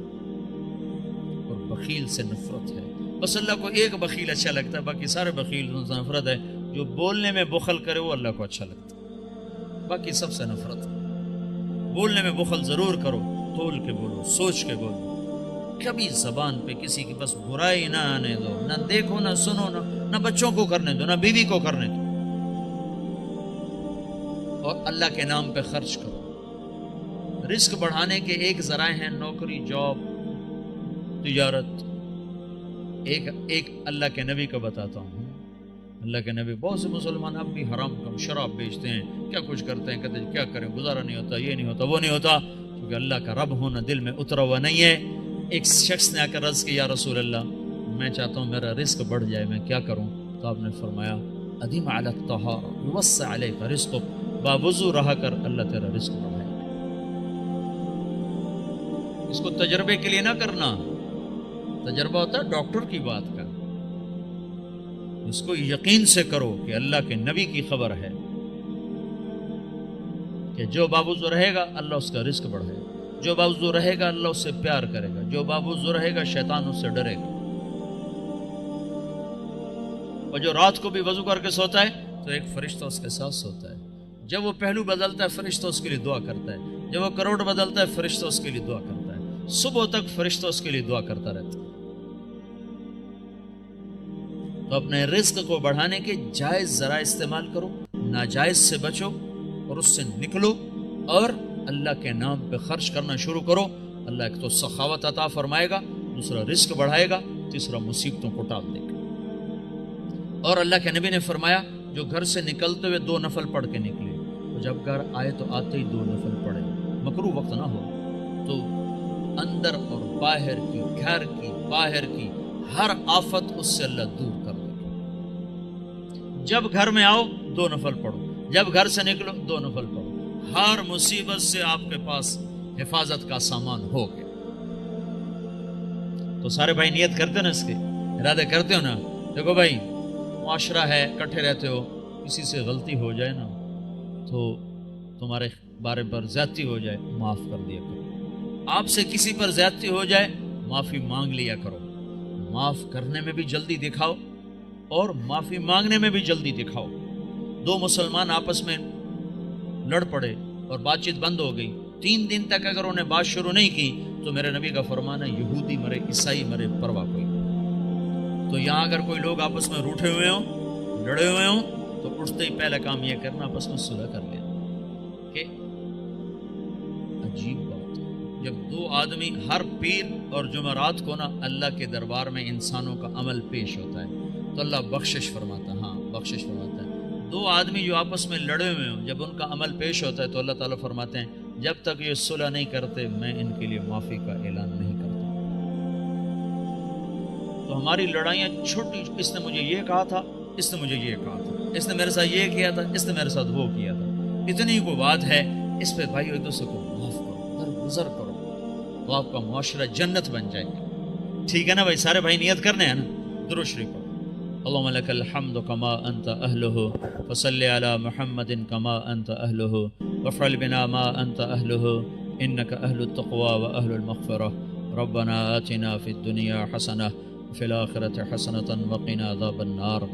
اور بخیل سے نفرت ہے۔ بس اللہ کو ایک بخیل اچھا لگتا ہے، باقی سارے بخیل سے نفرت ہے۔ جو بولنے میں بخل کرے وہ اللہ کو اچھا لگتا ہے، باقی سب سے نفرت ہے۔ بولنے میں بخل ضرور کرو، تول کے بولو، سوچ کے بولو، کبھی زبان پہ کسی کی بس برائی نہ آنے دو، نہ دیکھو، نہ سنو، نہ بچوں کو کرنے دو، نہ بیوی کو کرنے دو، اور اللہ کے نام پہ خرچ کرو۔ رزق بڑھانے کے ایک ذرائع ہیں نوکری، جاب، تجارت۔ ایک اللہ کے نبی کا بتاتا ہوں۔ اللہ کے نبی، بہت سے مسلمان اب بھی حرام کم شراب بیچتے ہیں، کیا کچھ کرتے ہیں، کہتے ہیں کیا کریں، گزارا نہیں ہوتا، یہ نہیں ہوتا، وہ نہیں ہوتا، کیونکہ اللہ کا رب ہونا دل میں اترا ہوا نہیں ہے۔ ایک شخص نے آ کر عرض کیا، یا رسول اللہ میں چاہتا ہوں میرا رزق بڑھ جائے، میں کیا کروں؟ تو آپ نے فرمایا ادیم علی الطہارہ یوسع علیک رزقک، باوضو رہا کر، اللہ تیرا رزق بڑھائے گا۔ اس کو تجربے کے لیے نہ کرنا، تجربہ ہوتا ہے ڈاکٹر کی بات کا، اس کو یقین سے کرو کہ اللہ کے نبی کی خبر ہے کہ جو باوضو رہے گا اللہ اس کا رزق بڑھائے گا، جو باوضو رہے گا اللہ اس سے پیار کرے گا، جو باوضو رہے گا شیطان اس سے ڈرے گا۔ اور جو رات کو بھی وضو کر کے سوتا ہے تو ایک فرشتہ اس کے ساتھ سوتا ہے، جب وہ پہلو بدلتا ہے فرشتہ اس کے لیے دعا کرتا ہے، جب وہ کروڑ بدلتا ہے فرشتہ اس کے لیے دعا کرتا ہے، صبح تک فرشتہ اس کے لیے دعا کرتا رہتا ہے۔ تو اپنے رزق کو بڑھانے کے جائز ذرائع استعمال کرو، ناجائز سے بچو اور اس سے نکلو، اور اللہ کے نام پہ خرچ کرنا شروع کرو۔ اللہ ایک تو سخاوت عطا فرمائے گا، دوسرا رزق بڑھائے گا، تیسرا مصیبتوں کو ٹال دے گا۔ اور اللہ کے نبی نے فرمایا جو گھر سے نکلتے ہوئے 2 نفل پڑھ کے نکلے، تو جب گھر آئے تو آتے ہی 2 نفل پڑھے، مکروہ وقت نہ ہو، تو اندر اور باہر کی، گھر کی، باہر کی ہر آفت اس سے اللہ دور کر دے گا۔ جب گھر میں آؤ 2 نفل پڑھو، جب گھر سے نکلو 2 نفل پڑھو، ہر مصیبت سے آپ کے پاس حفاظت کا سامان ہو گیا۔ تو سارے بھائی نیت کرتے ہو نا، اس کے ارادے کرتے ہو نا؟ دیکھو بھائی معاشرہ ہے، کٹھے رہتے ہو، کسی سے غلطی ہو جائے نا تو تمہارے بارے پر زیادتی ہو جائے، معاف کر دیا کرو۔ آپ سے کسی پر زیادتی ہو جائے معافی مانگ لیا کرو۔ معاف کرنے میں بھی جلدی دکھاؤ اور معافی مانگنے میں بھی جلدی دکھاؤ۔ 2 مسلمان آپس میں لڑ پڑے اور بات چیت بند ہو گئی 3 دن تک اگر انہیں بات شروع نہیں کی تو میرے نبی کا فرمان ہے یہودی مرے عیسائی مرے پرواہ کوئی. تو یہاں اگر کوئی لوگ آپس میں روٹھے ہوئے ہوں لڑے ہوئے ہوں تو اٹھتے ہی پہلا کام یہ کرنا آپس میں صلح کر لینا. کہ عجیب بات ہے جب 2 آدمی ہر پیر اور جمعرات کو نا اللہ کے دربار میں انسانوں کا عمل پیش ہوتا ہے تو اللہ بخشش فرماتا ہے. ہاں بخشش فرماتا ہے. 2 آدمی جو آپس میں لڑے ہوئے ہوں جب ان کا عمل پیش ہوتا ہے تو اللہ تعالیٰ فرماتے ہیں جب تک یہ صلح نہیں کرتے میں ان کے لیے معافی کا اعلان نہیں کرتا. تو ہماری لڑائیاں چھوٹی، اس نے مجھے یہ کہا تھا، اس نے مجھے یہ کہا تھا، اس نے میرے ساتھ یہ کیا تھا، اس نے میرے ساتھ وہ کیا تھا، اتنی کو بات ہے، اس پہ بھائی ایک دوسرے کو معاف کرو، درگزر کرو تو آپ کا معاشرہ جنت بن جائے گا. ٹھیک ہے نا بھائی؟ سارے بھائی نیت کرنے ہیں نا. درود شریف پڑھو. اللهم لك الحمد كما أنت أهله فصل على محمد كما أنت أهله وافعل بنا ما أنت أهله إنك أهل التقوى وأهل المغفرة. ربنا آتنا في الدنيا حسنة وفي الآخرة حسنة وقنا عذاب النار.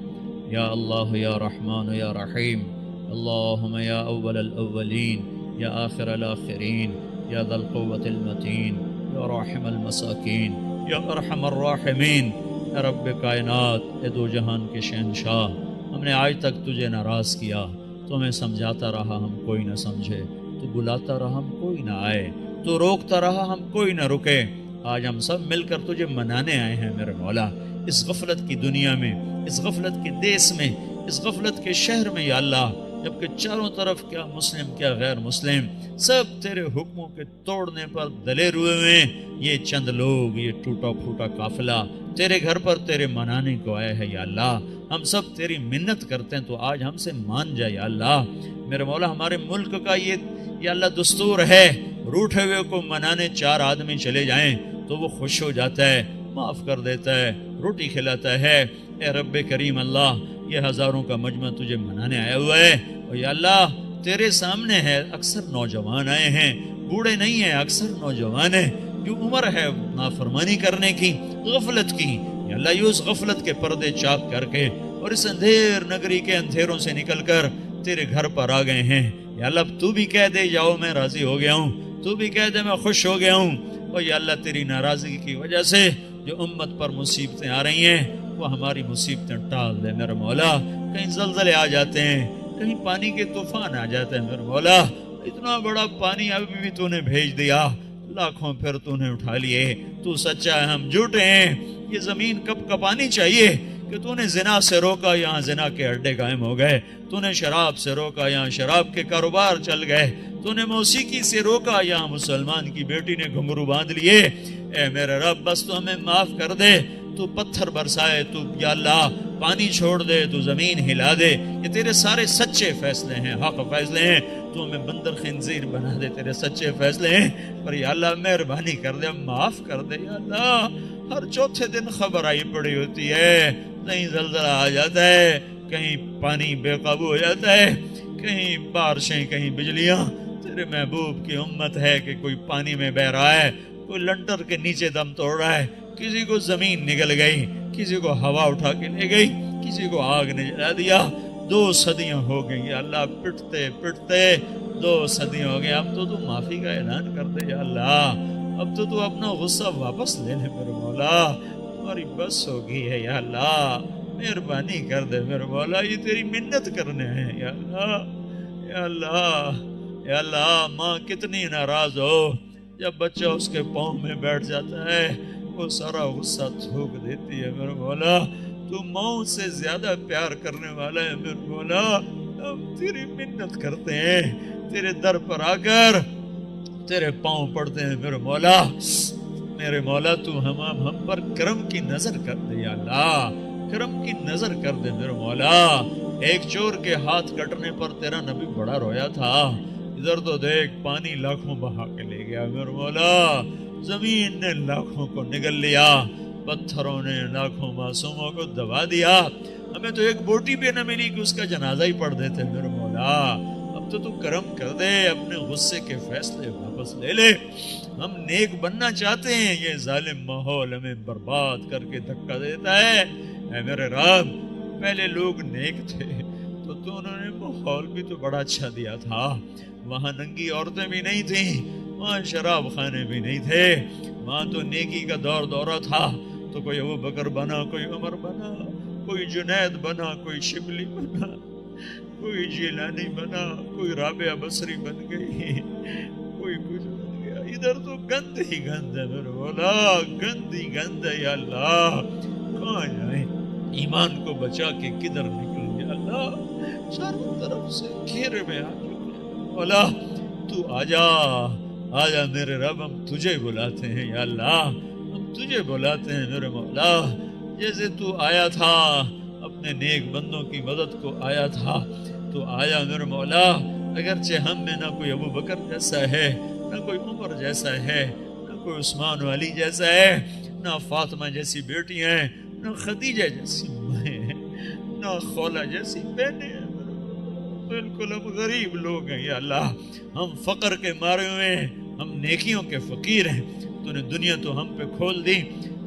يا الله يا رحمن يا رحيم. اللهم يا أول الأولين يا آخر الآخرين يا ذا القوة المتين يا راحم المساكين يا أرحم الراحمين. اے رب کائنات، اے دو جہان کے شہنشاہ، ہم نے آج تک تجھے ناراض کیا، تو ہمیں سمجھاتا رہا ہم کوئی نہ سمجھے، تو بلاتا رہا ہم کوئی نہ آئے، تو روکتا رہا ہم کوئی نہ رکے. آج ہم سب مل کر تجھے منانے آئے ہیں میرے مولا. اس غفلت کی دنیا میں، اس غفلت کے دیس میں، اس غفلت کے شہر میں یا اللہ، جبکہ چاروں طرف کیا مسلم کیا غیر مسلم سب تیرے حکموں کے توڑنے پر دلیر ہوئے ہیں. یہ چند لوگ، یہ ٹوٹا پھوٹا قافلہ تیرے گھر پر تیرے منانے کو آئے ہیں یا اللہ. ہم سب تیری منت کرتے ہیں تو آج ہم سے مان جائے یا اللہ. میرے مولا ہمارے ملک کا یہ یا اللہ دستور ہے، روٹھے ہوئے کو منانے 4 آدمی چلے جائیں تو وہ خوش ہو جاتا ہے، معاف کر دیتا ہے، روٹی کھلاتا ہے. اے رب کریم اللہ، یہ ہزاروں کا مجمع تجھے منانے آیا ہوا ہے، اور یا اللہ تیرے سامنے ہے، اکثر نوجوان آئے ہیں، بوڑھے نہیں ہیں، اکثر نوجوان ہیں، جو عمر ہے نافرمانی کرنے کی، غفلت کی. یا اللہ یہ اس غفلت کے پردے چاک کر کے اور اس اندھیر نگری کے اندھیروں سے نکل کر تیرے گھر پر آ گئے ہیں. یا اللہ اب تو بھی کہہ دے جاؤ میں راضی ہو گیا ہوں، تو بھی کہہ دے میں خوش ہو گیا ہوں. اور یا اللہ تیری ناراضگی کی وجہ سے جو امت پر مصیبتیں آ رہی ہیں وہ ہماری مصیبتیں ٹال دے میرے مولا. کہیں زلزلے آ جاتے ہیں، کہیں پانی کے طوفان آ جاتے ہیں میرے مولا. اتنا بڑا پانی ابھی بھی تو نے بھیج دیا، لاکھوں پھر تو نے اٹھا لیے. تو سچا ہے، ہم جھوٹے ہیں. یہ زمین کب کپانی چاہیے کہ تو نے زنا سے روکا، یہاں زنا کے اڈے قائم ہو گئے. تو نے شراب سے روکا، یہاں شراب کے کاروبار چل گئے. تو نے موسیقی سے روکا، یہاں مسلمان کی بیٹی نے گھنگرو باندھ لیے. اے میرے رب بس تو ہمیں معاف کر دے. تو پتھر برسائے، تو یا اللہ پانی چھوڑ دے، تو زمین ہلا دے. یہ تیرے سارے سچے فیصلے ہیں، حق فیصلے ہیں. تو ہمیں بندر خنزیر بنا دے، تیرے سچے فیصلے ہیں. پر یا اللہ مہربانی کر دے، معاف کر دے یا اللہ. ہر چوتھے دن خبر آئی پڑی ہوتی ہے، کہیں زلزلہ آ جاتا ہے، کہیں پانی بے قابو ہو جاتا ہے، کہیں بارشیں، کہیں بجلیاں. تیرے محبوب کی امت ہے کہ کوئی پانی میں بہ رہا ہے، کوئی لنٹر کے نیچے دم توڑ رہا ہے، کسی کو زمین نگل گئی، کسی کو ہوا اٹھا کے لے گئی، کسی کو آگ نے جلا دیا. 2 صدیاں ہو گئی اللہ پٹتے پٹتے 2 صدیاں ہو گئی. اب تو معافی کا اعلان کر دے یا اللہ. اب تو اپنا غصہ واپس لے لے میرے مولا. ہماری بس ہو گئی ہے یا اللہ، مہربانی کر دے میرے مولا. یہ تیری منت کرنے ہیں یا اللہ. یا اللہ یا اللہ، ماں کتنی ناراض ہو جب بچہ اس کے پاؤں میں بیٹھ جاتا ہے، وہ سارا غصہ تھوک دیتی ہے میرے مولا. تو ماں سے زیادہ پیار کرنے والا ہے میرے مولا. ہم تیری منت کرتے ہیں، تیرے در پر آ کر تیرے پاؤں پڑتے ہیں میرے مولا. میرے مولا تو ہم پر کرم کی نظر کر دے یا اللہ، کرم کی نظر کر دے میرے مولا. ایک چور کے ہاتھ کٹنے پر تیرا نبی بڑا رویا تھا. ادھر تو دیکھ پانی لاکھوں بہا کے لے گیا میرے مولا. زمین نے لاکھوں کو نگل لیا، پتھروں نے لاکھوں معصوموں کو دبا دیا. ہمیں تو ایک بوٹی بھی نہ ملی کہ اس کا جنازہ ہی پڑھ دیتے میرے مولا. اب تو کرم کر دے، اپنے غصے کے فیصلے واپس لے لے. ہم نیک بننا چاہتے ہیں، یہ ظالم ماحول ہمیں برباد کر کے دھکا دیتا ہے. اے میرے رب، پہلے لوگ نیک تھے تو انہوں نے ماحول بھی تو بڑا اچھا دیا تھا. وہاں ننگی عورتیں بھی نہیں تھیں، وہاں شراب خانے بھی نہیں تھے، وہاں تو نیکی کا دور دورہ تھا، تو کوئی ابو بکر بنا، کوئی عمر بنا، کوئی جنید بنا، کوئی شبلی بنا، کوئی جیلانی بنا، کوئی رابعہ بصری بن گئی، کوئی کچھ بن گیا۔ ادھر تو گند ہی گند ہے میرے مولا، گند ہی گند ہے یا اللہ، کہاں جائیں؟ ایمان کو بچا کے کدھر نکلیں یا اللہ؟ چاروں طرف سے گھیرے میں آ چکے ہیں مولا، تو آجا آجا میرے رب، ہم تجھے بلاتے ہیں یا اللہ، ہم تجھے بلاتے ہیں میرے مولا، جیسے تو آیا تھا اپنے نیک بندوں کی مدد کو آیا تھا، تو آیا میرے مولا، اگرچہ ہم میں نہ کوئی ابو بکر جیسا ہے، نہ کوئی عمر جیسا ہے، نہ کوئی عثمان علی جیسا ہے، نہ فاطمہ جیسی بیٹی ہیں، نہ خدیجہ جیسی مائیں ہیں، نہ خولہ جیسی بہنیں ہیں، بالکل ہم غریب لوگ ہیں یا اللہ، ہم فقر کے مارے ہوئے ہیں، ہم نیکیوں کے فقیر ہیں، تو نے دنیا تو ہم پہ کھول دی،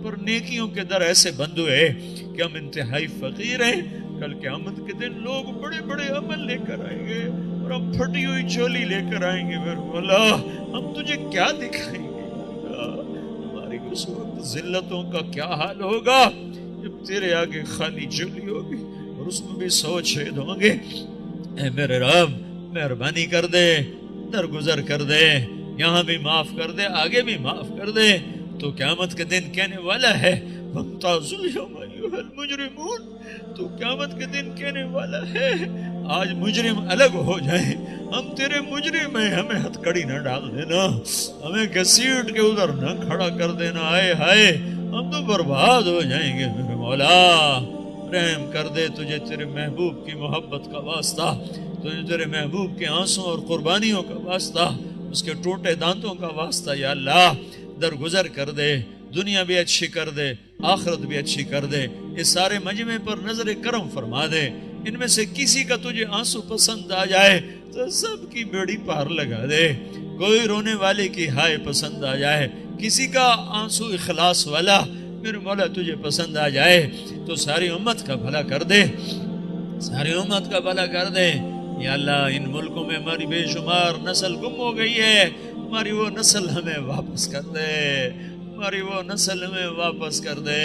پر نیکیوں کے در ایسے بند ہوئے کہ ہم انتہائی فقیر ہیں۔ کل قیامت کے دن لوگ بڑے بڑے عمل لے کر آئیں گے اور ہم پھٹی ہوئی چولی لے کر آئیں گے، میرے مولا ہم تجھے کیا دکھائیں گے؟ ہماری اس وقت ذلتوں کا کیا حال ہوگا جب تیرے آگے خالی چولی ہوگی اور اس میں بھی 100 چھید ہوں گے۔ اے میرے رب مہربانی کر دے، درگزر کر دے، یہاں بھی معاف کر دے، آگے بھی معاف کر دے، تو قیامت کے دن کہنے والا ہے وَامْتَازُوا الْيَوْمَ أَيُّهَا الْمُجْرِمُونَ، تو قیامت کے دن کہنے والا ہے آج مجرم الگ ہو جائیں، ہم تیرے مجرم ہیں، ہمیں ہتھ کڑی نہ ڈال دینا، ہمیں گھسیٹ کے ادھر نہ کھڑا کر دینا، آئے ہائے ہم تو برباد ہو جائیں گے میرے مولا، رحم کر دے، تجھے تیرے محبوب کی محبت کا واسطہ، تجھے تیرے محبوب کے آنسوں اور قربانیوں کا واسطہ، اس کے ٹوٹے دانتوں کا واسطہ یا اللہ درگزر کر دے، دنیا بھی اچھی کر دے، آخرت بھی اچھی کر دے، اس سارے مجمع پر نظر کرم فرما دے، ان میں سے کسی کا تجھے آنسو پسند آ جائے تو سب کی بیڑی پار لگا دے، کوئی رونے والے کی ہائے پسند آ جائے، کسی کا آنسو اخلاص والا میرے مولا تجھے پسند آ جائے تو ساری امت کا بھلا کر دے، ساری امت کا بھلا کر دے یا اللہ۔ ان ملکوں میں ہماری بے شمار نسل گم ہو گئی ہے، ہماری وہ نسل ہمیں واپس کر دے، ہماری وہ نسل ہمیں واپس کر دے،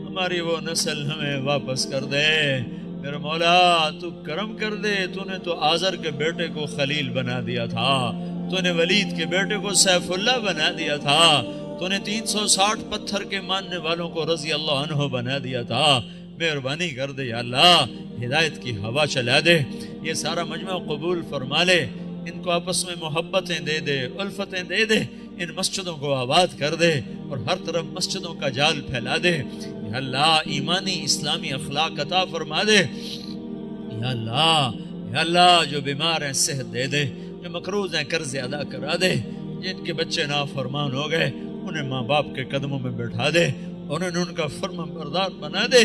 ہماری وہ نسل ہمیں واپس کر دے میرے مولا، تو کرم کر دے، تو نے تو آزر کے بیٹے کو خلیل بنا دیا تھا، تو نے ولید کے بیٹے کو سیف اللہ بنا دیا تھا، تو نے 360 پتھر کے ماننے والوں کو رضی اللہ عنہ بنا دیا تھا، مہربانی کر دے یا اللہ، ہدایت کی ہوا چلا دے، یہ سارا مجمع قبول فرما لے، ان کو آپس میں محبتیں دے دے، الفتیں دے دے، ان مسجدوں کو آباد کر دے اور ہر طرف مسجدوں کا جال پھیلا دے یا اللہ، ایمانی اسلامی اخلاق عطا فرما دے یا اللہ، یا اللہ، جو بیمار ہیں صحت دے دے، جو مقروض ہیں قرض ادا کرا دے، جن کے بچے نافرمان ہو گئے انہیں ماں باپ کے قدموں میں بٹھا دے، انہیں ان کا فرمان بردار بنا دے۔